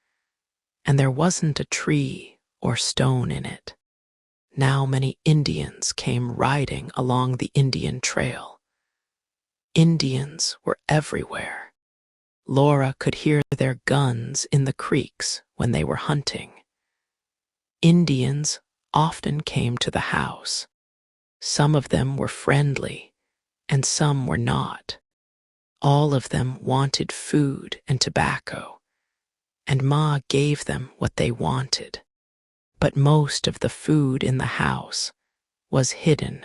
and there wasn't a tree or stone in it. Now many Indians came riding along the Indian trail. Indians were everywhere. Laura could hear their guns in the creeks when they were hunting. Indians often came to the house. Some of them were friendly, and some were not. All of them wanted food and tobacco, and Ma gave them what they wanted. But most of the food in the house was hidden.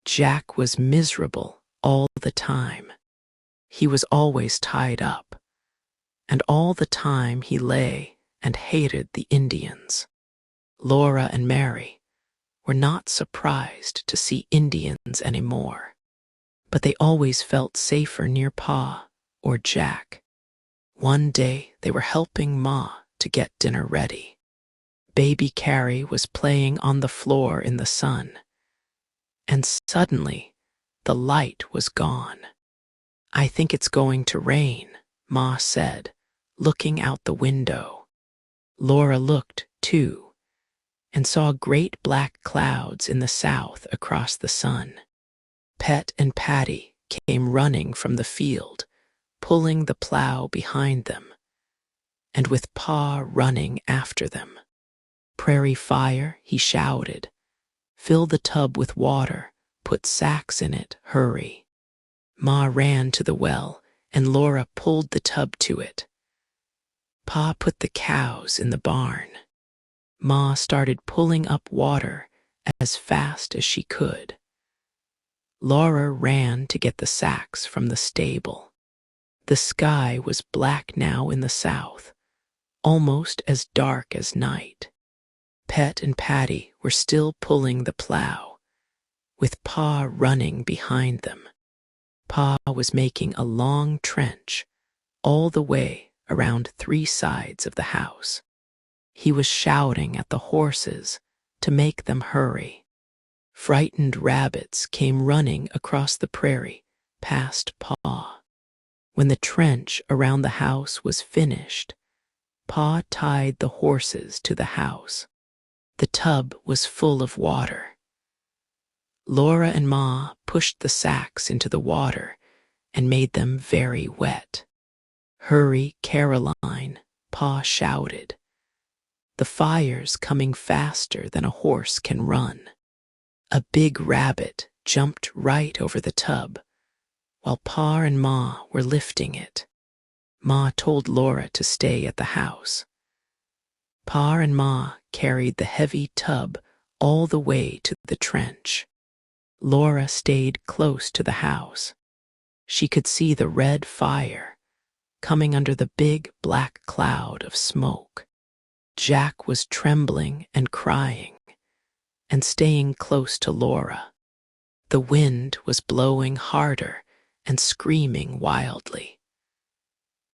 Jack was miserable all the time. He was always tied up, and all the time he lay and hated the Indians. Laura and Mary were not surprised to see Indians anymore, but they always felt safer near Pa or Jack. One day they were helping Ma to get dinner ready. Baby Carrie was playing on the floor in the sun, and suddenly the light was gone. "I think it's going to rain," Ma said, looking out the window. Laura looked, too, and saw great black clouds in the south across the sun. Pet and Patty came running from the field, pulling the plow behind them, and with Pa running after them. "Prairie Fire," he shouted. "Fill the tub with water, put sacks in it, hurry." Ma ran to the well, and Laura pulled the tub to it. Pa put the cows in the barn. Ma started pulling up water as fast as she could. Laura ran to get the sacks from the stable. The sky was black now in the south, almost as dark as night. Pet and Patty were still pulling the plow, with Pa running behind them. Pa was making a long trench all the way around 3 sides of the house. He was shouting at the horses to make them hurry. Frightened rabbits came running across the prairie past Pa. When the trench around the house was finished, Pa tied the horses to the house. The tub was full of water. Laura and Ma pushed the sacks into the water and made them very wet. "Hurry, Caroline," Pa shouted. "The fire's coming faster than a horse can run." A big rabbit jumped right over the tub, while Pa and Ma were lifting it. Ma told Laura to stay at the house. Pa and Ma carried the heavy tub all the way to the trench. Laura stayed close to the house. She could see the red fire coming under the big black cloud of smoke. Jack was trembling and crying and staying close to Laura. The wind was blowing harder and screaming wildly.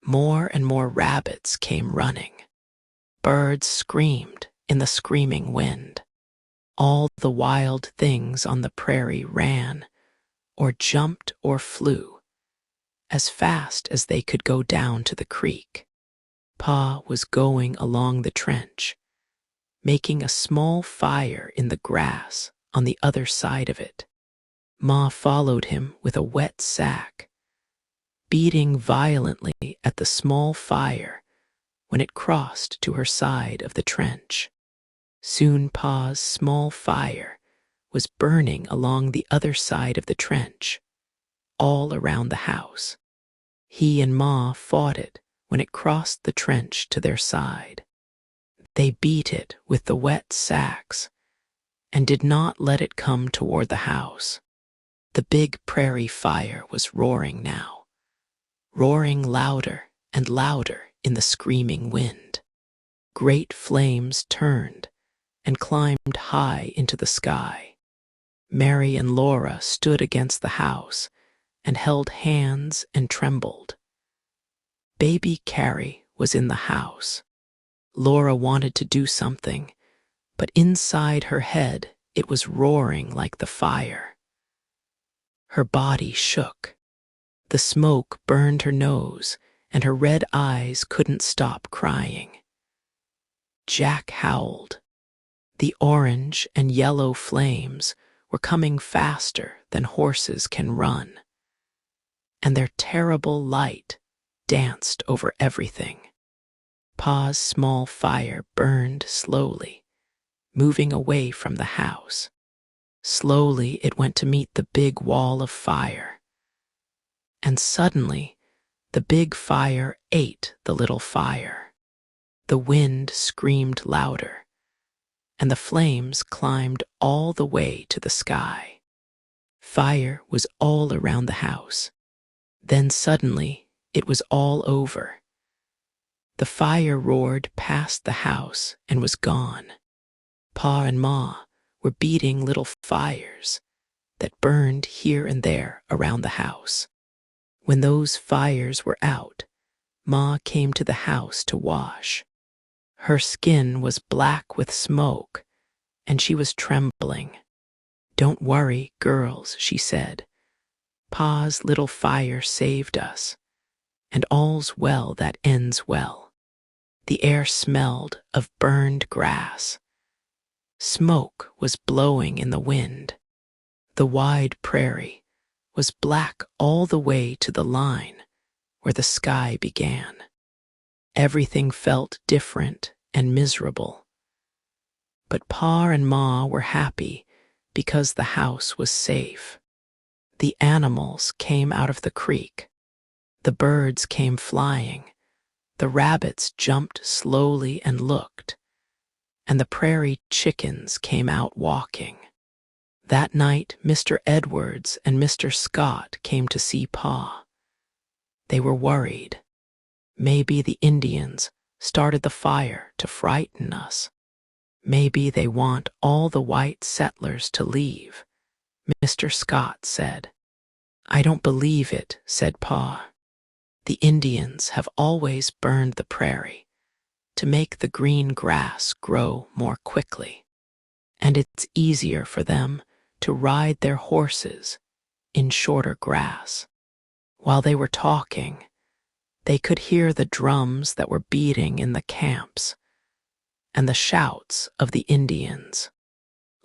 More and more rabbits came running. Birds screamed in the screaming wind. All the wild things on the prairie ran, or jumped or flew, as fast as they could go down to the creek. Pa was going along the trench, making a small fire in the grass on the other side of it. Ma followed him with a wet sack, beating violently at the small fire when it crossed to her side of the trench. Soon Pa's small fire was burning along the other side of the trench, all around the house. He and Ma fought it when it crossed the trench to their side. They beat it with the wet sacks and did not let it come toward the house. The big prairie fire was roaring now, roaring louder and louder in the screaming wind. Great flames turned and climbed high into the sky. Mary and Laura stood against the house and held hands and trembled. Baby Carrie was in the house. Laura wanted to do something, but inside her head it was roaring like the fire. Her body shook. The smoke burned her nose, and her red eyes couldn't stop crying. Jack howled. The orange and yellow flames were coming faster than horses can run, and their terrible light danced over everything. Pa's small fire burned slowly, moving away from the house. Slowly it went to meet the big wall of fire. And suddenly, the big fire ate the little fire. The wind screamed louder, and the flames climbed all the way to the sky. Fire was all around the house. Then suddenly, it was all over. The fire roared past the house and was gone. Pa and Ma were beating little fires that burned here and there around the house. When those fires were out, Ma came to the house to wash. Her skin was black with smoke, and she was trembling. "Don't worry, girls," she said. "Pa's little fire saved us, and all's well that ends well." The air smelled of burned grass. Smoke was blowing in the wind. The wide prairie was black all the way to the line where the sky began. Everything felt different and miserable. But Pa and Ma were happy because the house was safe. The animals came out of the creek. The birds came flying. The rabbits jumped slowly and looked, and the prairie chickens came out walking. That night, Mr. Edwards and Mr. Scott came to see Pa. They were worried. Maybe the Indians started the fire to frighten us. Maybe they want all the white settlers to leave, Mr. Scott said. "I don't believe it," said Pa. "The Indians have always burned the prairie to make the green grass grow more quickly, and it's easier for them to ride their horses in shorter grass." While they were talking, they could hear the drums that were beating in the camps and the shouts of the Indians.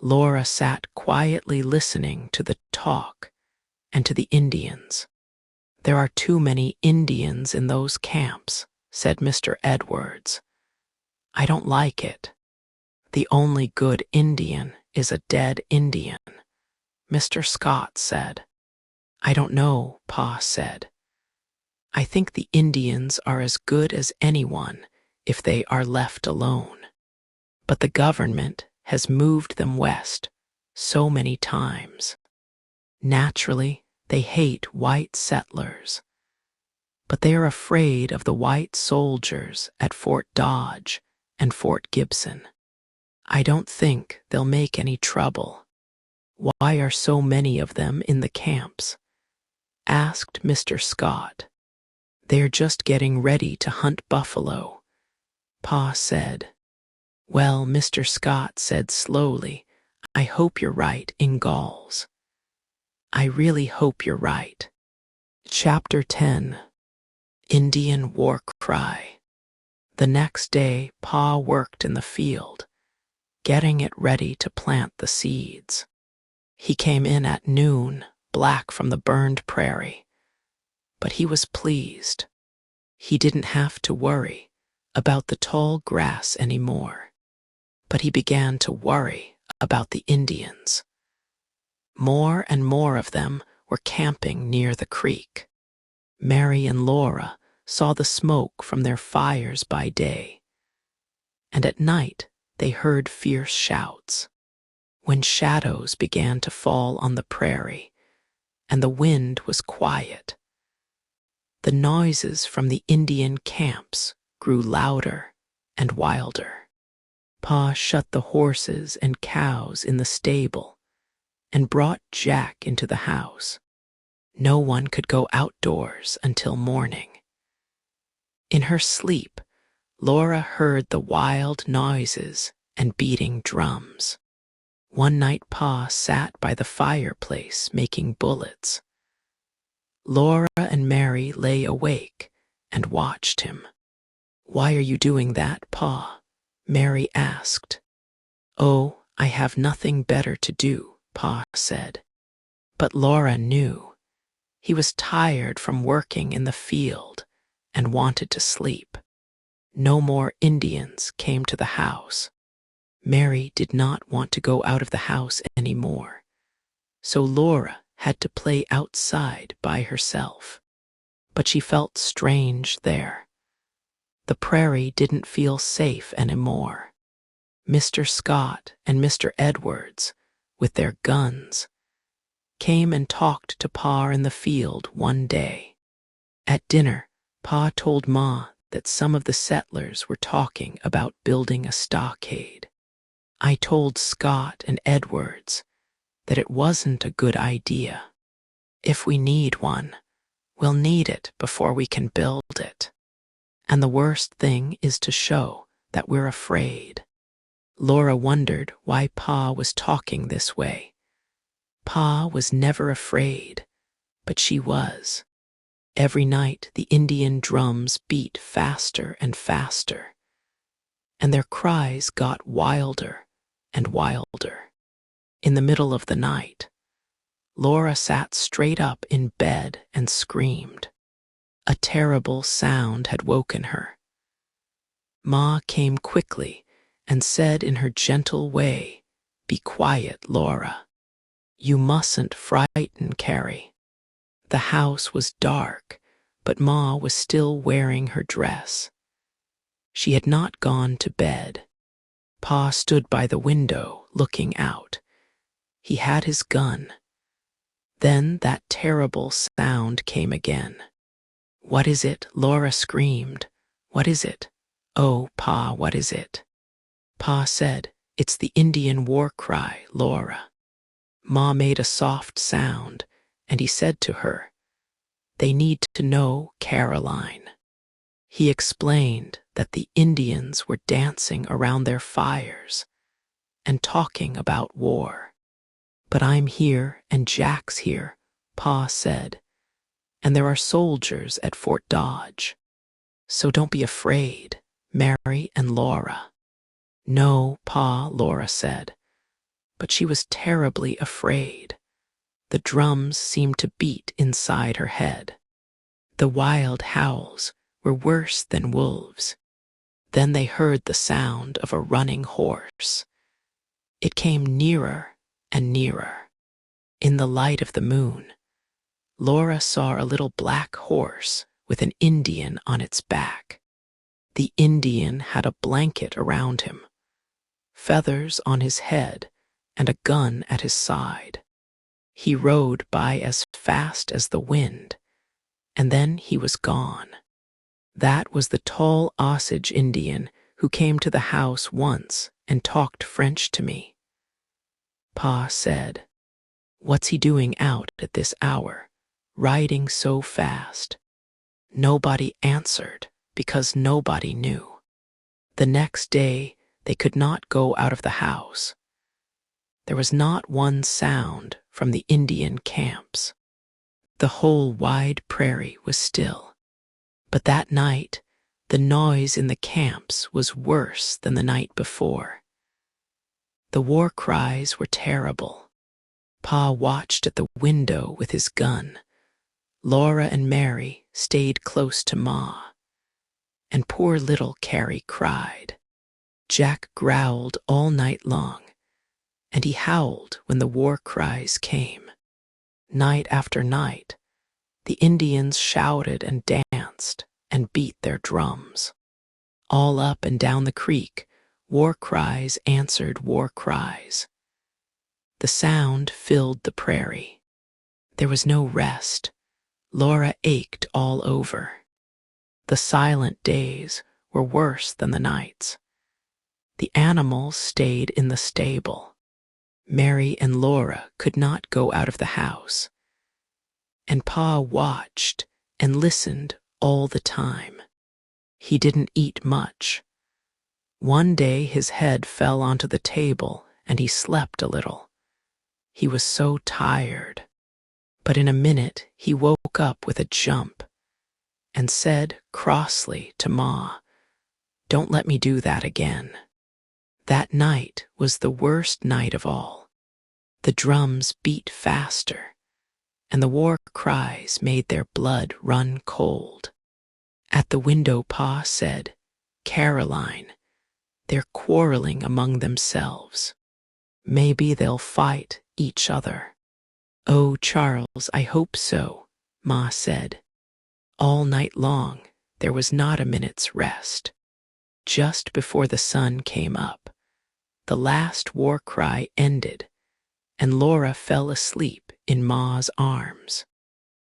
Laura sat quietly listening to the talk and to the Indians. "There are too many Indians in those camps," said Mr. Edwards. "I don't like it. The only good Indian is a dead Indian," Mr. Scott said. "I don't know," Pa said. "I think the Indians are as good as anyone if they are left alone. But the government has moved them west so many times. Naturally, they hate white settlers, but they are afraid of the white soldiers at Fort Dodge and Fort Gibson. I don't think they'll make any trouble." "Why are so many of them in the camps?" asked Mr. Scott. "They're just getting ready to hunt buffalo," Pa said. "Well," Mr. Scott said slowly, "I hope you're right, Ingalls. I really hope you're right." Chapter 10. Indian War Cry. The next day, Pa worked in the field, getting it ready to plant the seeds. He came in at noon, black from the burned prairie, but he was pleased. He didn't have to worry about the tall grass anymore, but he began to worry about the Indians. More and more of them were camping near the creek. Mary and Laura saw the smoke from their fires by day, and at night they heard fierce shouts. When shadows began to fall on the prairie and the wind was quiet, the noises from the Indian camps grew louder and wilder. Pa shut the horses and cows in the stable and brought Jack into the house. No one could go outdoors until morning. In her sleep, Laura heard the wild noises and beating drums. One night Pa sat by the fireplace making bullets. Laura and Mary lay awake and watched him. "Why are you doing that, Pa?" Mary asked. "Oh, I have nothing better to do," Pa said. But Laura knew. He was tired from working in the field and wanted to sleep. No more Indians came to the house. Mary did not want to go out of the house anymore, so Laura had to play outside by herself. But she felt strange there. The prairie didn't feel safe anymore. Mr. Scott and Mr. Edwards, with their guns, came and talked to Pa in the field one day. At dinner, Pa told Ma that some of the settlers were talking about building a stockade. I told Scott and Edwards that it wasn't a good idea. If we need one, we'll need it before we can build it. And the worst thing is to show that we're afraid. Laura wondered why Pa was talking this way. Pa was never afraid, but she was. Every night the Indian drums beat faster and faster, and their cries got wilder and wilder. In the middle of the night, Laura sat straight up in bed and screamed. A terrible sound had woken her. Ma came quickly and said in her gentle way, "Be quiet, Laura. You mustn't frighten Carrie." The house was dark, but Ma was still wearing her dress. She had not gone to bed. Pa stood by the window, looking out. He had his gun. Then that terrible sound came again. "What is it?" Laura screamed. "What is it? Oh, Pa, what is it?" Pa said, "It's the Indian war cry, Laura." Ma made a soft sound, and he said to her, "They need to know Caroline." He explained that the Indians were dancing around their fires and talking about war. "But I'm here and Jack's here," Pa said, "and there are soldiers at Fort Dodge. So don't be afraid, Mary and Laura." "No, Pa," Laura said, but she was terribly afraid. The drums seemed to beat inside her head. The wild howls were worse than wolves. Then they heard the sound of a running horse. It came nearer and nearer. In the light of the moon, Laura saw a little black horse with an Indian on its back. The Indian had a blanket around him, feathers on his head, and a gun at his side. He rode by as fast as the wind, and then he was gone. That was the tall Osage Indian who came to the house once and talked French to me. Pa said, "What's he doing out at this hour, riding so fast?" Nobody answered because nobody knew. The next day they could not go out of the house. There was not one sound from the Indian camps. The whole wide prairie was still. But that night, the noise in the camps was worse than the night before. The war cries were terrible. Pa watched at the window with his gun. Laura and Mary stayed close to Ma, and poor little Carrie cried. Jack growled all night long, and he howled when the war cries came. Night after night, the Indians shouted and danced and beat their drums. All up and down the creek, war cries answered war cries. The sound filled the prairie. There was no rest. Laura ached all over. The silent days were worse than the nights. The animals stayed in the stable. Mary and Laura could not go out of the house. And Pa watched and listened all the time. He didn't eat much. One day his head fell onto the table and he slept a little. He was so tired. But in a minute he woke up with a jump and said crossly to Ma, "Don't let me do that again." That night was the worst night of all. The drums beat faster, and the war cries made their blood run cold. At the window Pa said, "Caroline, they're quarreling among themselves. Maybe they'll fight each other." "Oh, Charles, I hope so," Ma said. All night long there was not a minute's rest. Just before the sun came up, the last war cry ended, and Laura fell asleep in Ma's arms.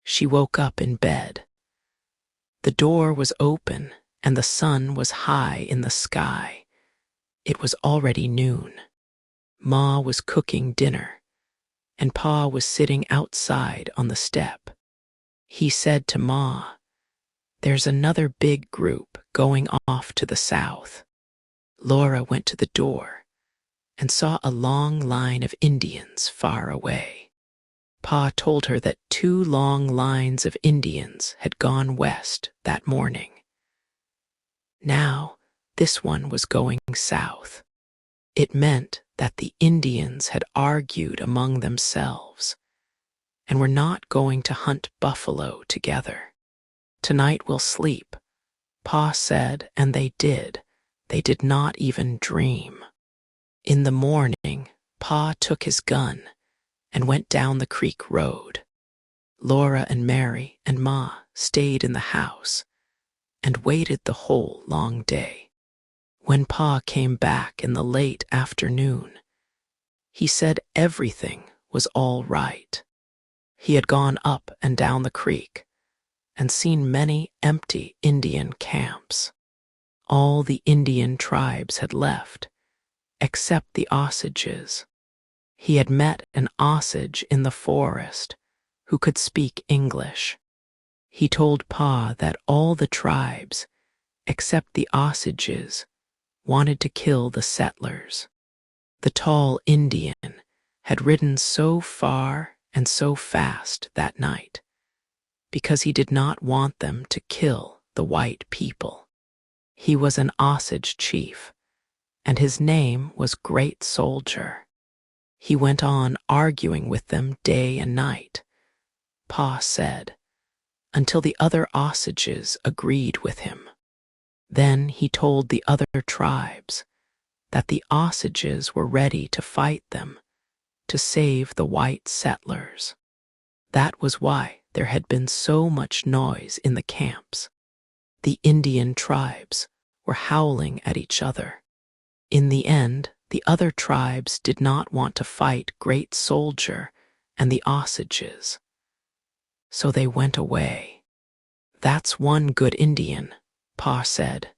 She woke up in bed. The door was open, and the sun was high in the sky. It was already noon. Ma was cooking dinner, and Pa was sitting outside on the step. He said to Ma, "There's another big group going off to the south." Laura went to the door and saw a long line of Indians far away. Pa told her that 2 long lines of Indians had gone west that morning. Now, this one was going south. It meant that the Indians had argued among themselves and were not going to hunt buffalo together. "Tonight we'll sleep," Pa said, and they did. They did not even dream. In the morning, Pa took his gun and went down the creek road. Laura and Mary and Ma stayed in the house and waited the whole long day. When Pa came back in the late afternoon, he said everything was all right. He had gone up and down the creek and seen many empty Indian camps. All the Indian tribes had left, except the Osages. He had met an Osage in the forest who could speak English. He told Pa that all the tribes, except the Osages, wanted to kill the settlers. The tall Indian had ridden so far and so fast that night because he did not want them to kill the white people. He was an Osage chief, and his name was Great Soldier. He went on arguing with them day and night, Pa said, until the other Osages agreed with him. Then he told the other tribes that the Osages were ready to fight them to save the white settlers. That was why there had been so much noise in the camps. The Indian tribes were howling at each other. In the end, the other tribes did not want to fight Great Soldier and the Osages, so they went away. "That's one good Indian," Pa said.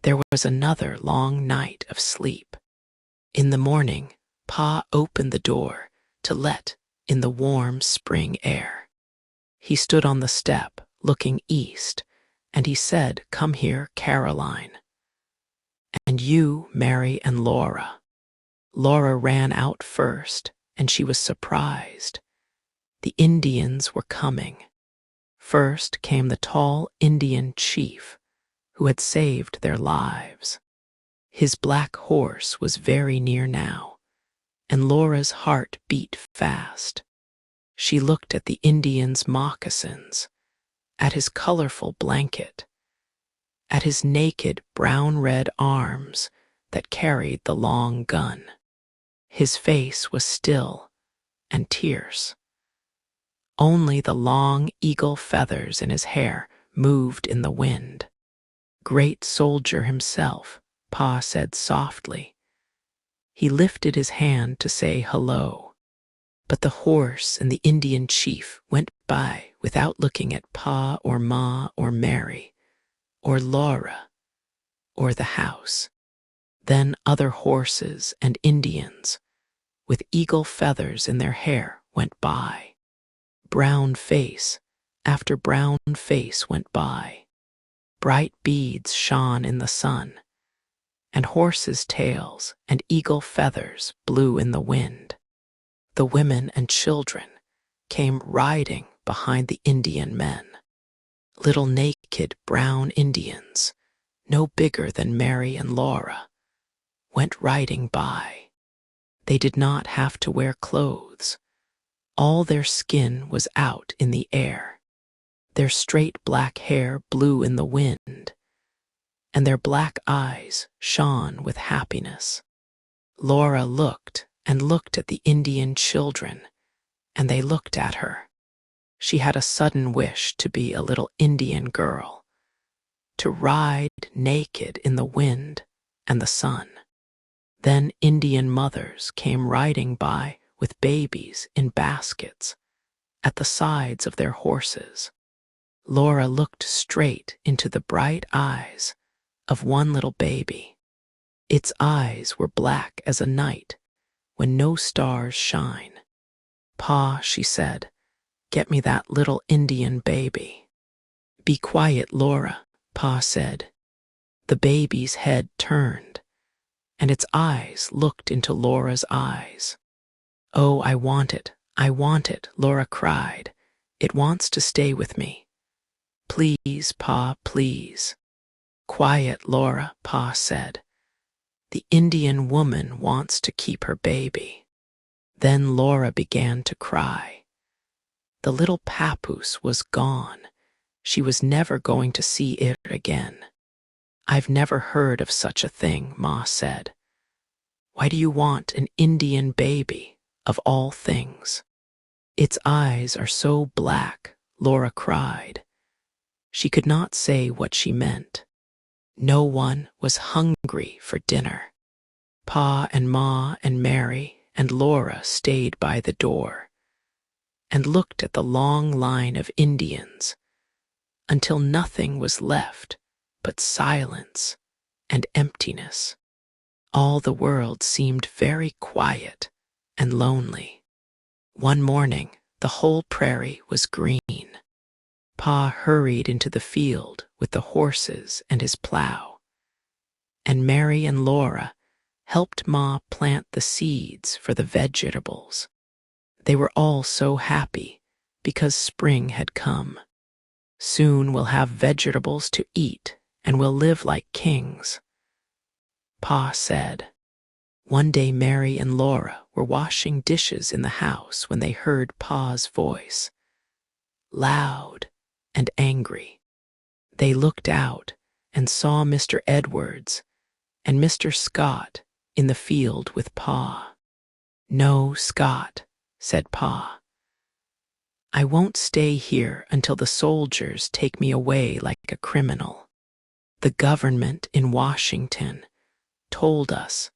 There was another long night of sleep. In the morning, Pa opened the door to let in the warm spring air. He stood on the step, looking east, and he said, "Come here, Caroline. And you, Mary and Laura." Laura ran out first, and she was surprised. The Indians were coming. First came the tall Indian chief who had saved their lives. His black horse was very near now, and Laura's heart beat fast. She looked at the Indian's moccasins, at his colorful blanket, at his naked brown-red arms that carried the long gun. His face was still and terse. Only the long eagle feathers in his hair moved in the wind. "Great Soldier himself," Pa said softly. He lifted his hand to say hello, but the horse and the Indian chief went by without looking at Pa or Ma or Mary or Laura or the house. Then other horses and Indians with eagle feathers in their hair went by. Brown face after brown face went by. Bright beads shone in the sun, and horses' tails and eagle feathers blew in the wind. The women and children came riding behind the Indian men. Little naked brown Indians, no bigger than Mary and Laura, went riding by. They did not have to wear clothes. All their skin was out in the air. Their straight black hair blew in the wind, and their black eyes shone with happiness. Laura looked and looked at the Indian children, and they looked at her. She had a sudden wish to be a little Indian girl, to ride naked in the wind and the sun. Then Indian mothers came riding by with babies in baskets at the sides of their horses. Laura looked straight into the bright eyes of one little baby. Its eyes were black as a night when no stars shine. "Pa," she said, "get me that little Indian baby." "Be quiet, Laura," Pa said. The baby's head turned, and its eyes looked into Laura's eyes. "Oh, I want it," Laura cried. "It wants to stay with me. Please, Pa, please." "Quiet, Laura," Pa said. "The Indian woman wants to keep her baby." Then Laura began to cry. The little papoose was gone. She was never going to see it again. "I've never heard of such a thing," Ma said. "Why do you want an Indian baby, of all things?" "Its eyes are so black," Laura cried. She could not say what she meant. No one was hungry for dinner. Pa and Ma and Mary and Laura stayed by the door and looked at the long line of Indians until nothing was left but silence and emptiness. All the world seemed very quiet and lonely. One morning, the whole prairie was green. Pa hurried into the field with the horses and his plow, and Mary and Laura helped Ma plant the seeds for the vegetables. They were all so happy because spring had come. "Soon we'll have vegetables to eat and we'll live like kings," Pa said. One day Mary and Laura were washing dishes in the house when they heard Pa's voice, loud and angry. They looked out and saw Mr. Edwards and Mr. Scott in the field with Pa. "No, Scott," said Pa. "I won't stay here until the soldiers take me away like a criminal. The government in Washington told us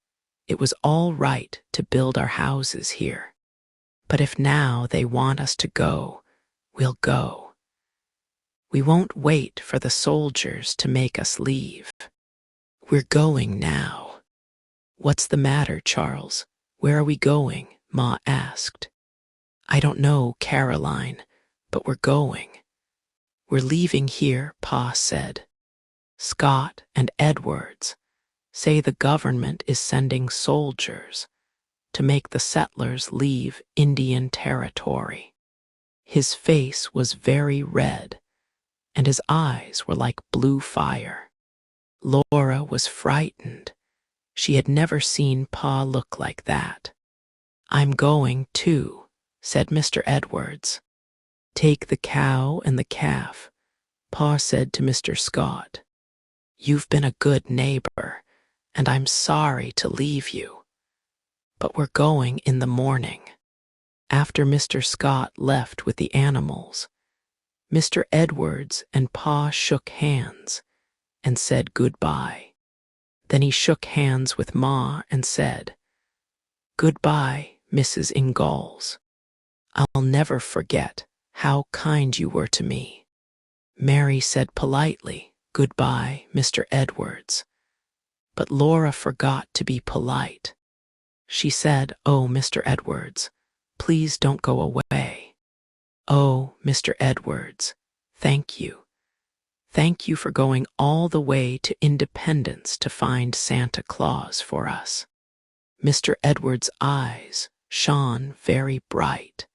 it was all right to build our houses here. But if now they want us to go, we'll go. We won't wait for the soldiers to make us leave. We're going now." "What's the matter, Charles? Where are we going?" Ma asked. "I don't know, Caroline, but we're going. We're leaving here," Pa said. "Scott and Edwards say the government is sending soldiers to make the settlers leave Indian territory." His face was very red, and his eyes were like blue fire. Laura was frightened. She had never seen Pa look like that. "I'm going too," said Mr. Edwards. "Take the cow and the calf," Pa said to Mr. Scott. "You've been a good neighbor, and I'm sorry to leave you, but we're going in the morning." After Mr. Scott left with the animals, Mr. Edwards and Pa shook hands and said goodbye. Then he shook hands with Ma and said, "Goodbye, Mrs. Ingalls. I'll never forget how kind you were to me." Mary said politely, "Goodbye, Mr. Edwards." But Laura forgot to be polite. She said, "Oh, Mr. Edwards, please don't go away. Oh, Mr. Edwards, thank you. Thank you for going all the way to Independence to find Santa Claus for us." Mr. Edwards' eyes shone very bright,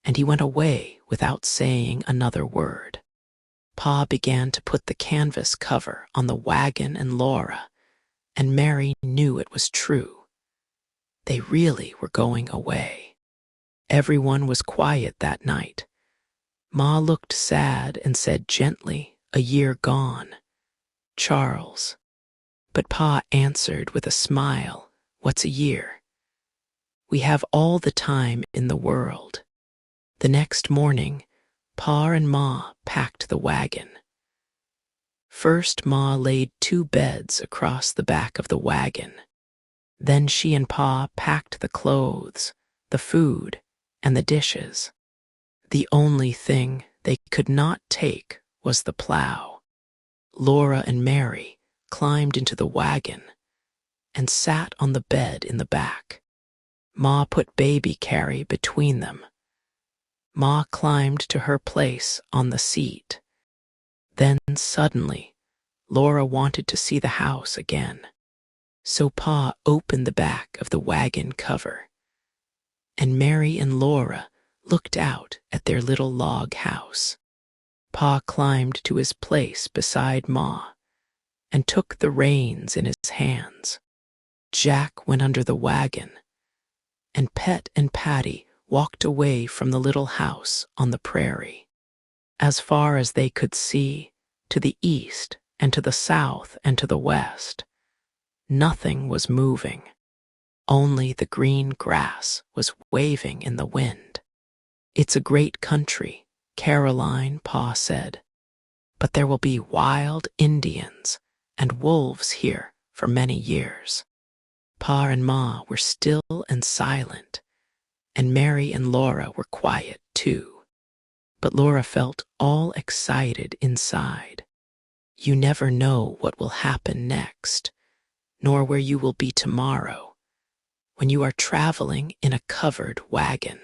and he went away without saying another word. Pa began to put the canvas cover on the wagon and Laura, and Mary knew it was true. They really were going away. Everyone was quiet that night. Ma looked sad and said gently, "A year gone, Charles." But Pa answered with a smile, "What's a year? We have all the time in the world." The next morning, Pa and Ma packed the wagon. First, Ma laid 2 beds across the back of the wagon. Then she and Pa packed the clothes, the food, and the dishes. The only thing they could not take was the plow. Laura and Mary climbed into the wagon and sat on the bed in the back. Ma put baby Carrie between them. Ma climbed to her place on the seat. Then suddenly, Laura wanted to see the house again. So Pa opened the back of the wagon cover, and Mary and Laura looked out at their little log house. Pa climbed to his place beside Ma and took the reins in his hands. Jack went under the wagon, and Pet and Patty walked away from the little house on the prairie. As far as they could see, to the east and to the south and to the west, nothing was moving. Only the green grass was waving in the wind. "It's a great country, Caroline," Pa said, "but there will be wild Indians and wolves here for many years." Pa and Ma were still and silent, and Mary and Laura were quiet too. But Laura felt all excited inside. You never know what will happen next, nor where you will be tomorrow, when you are traveling in a covered wagon.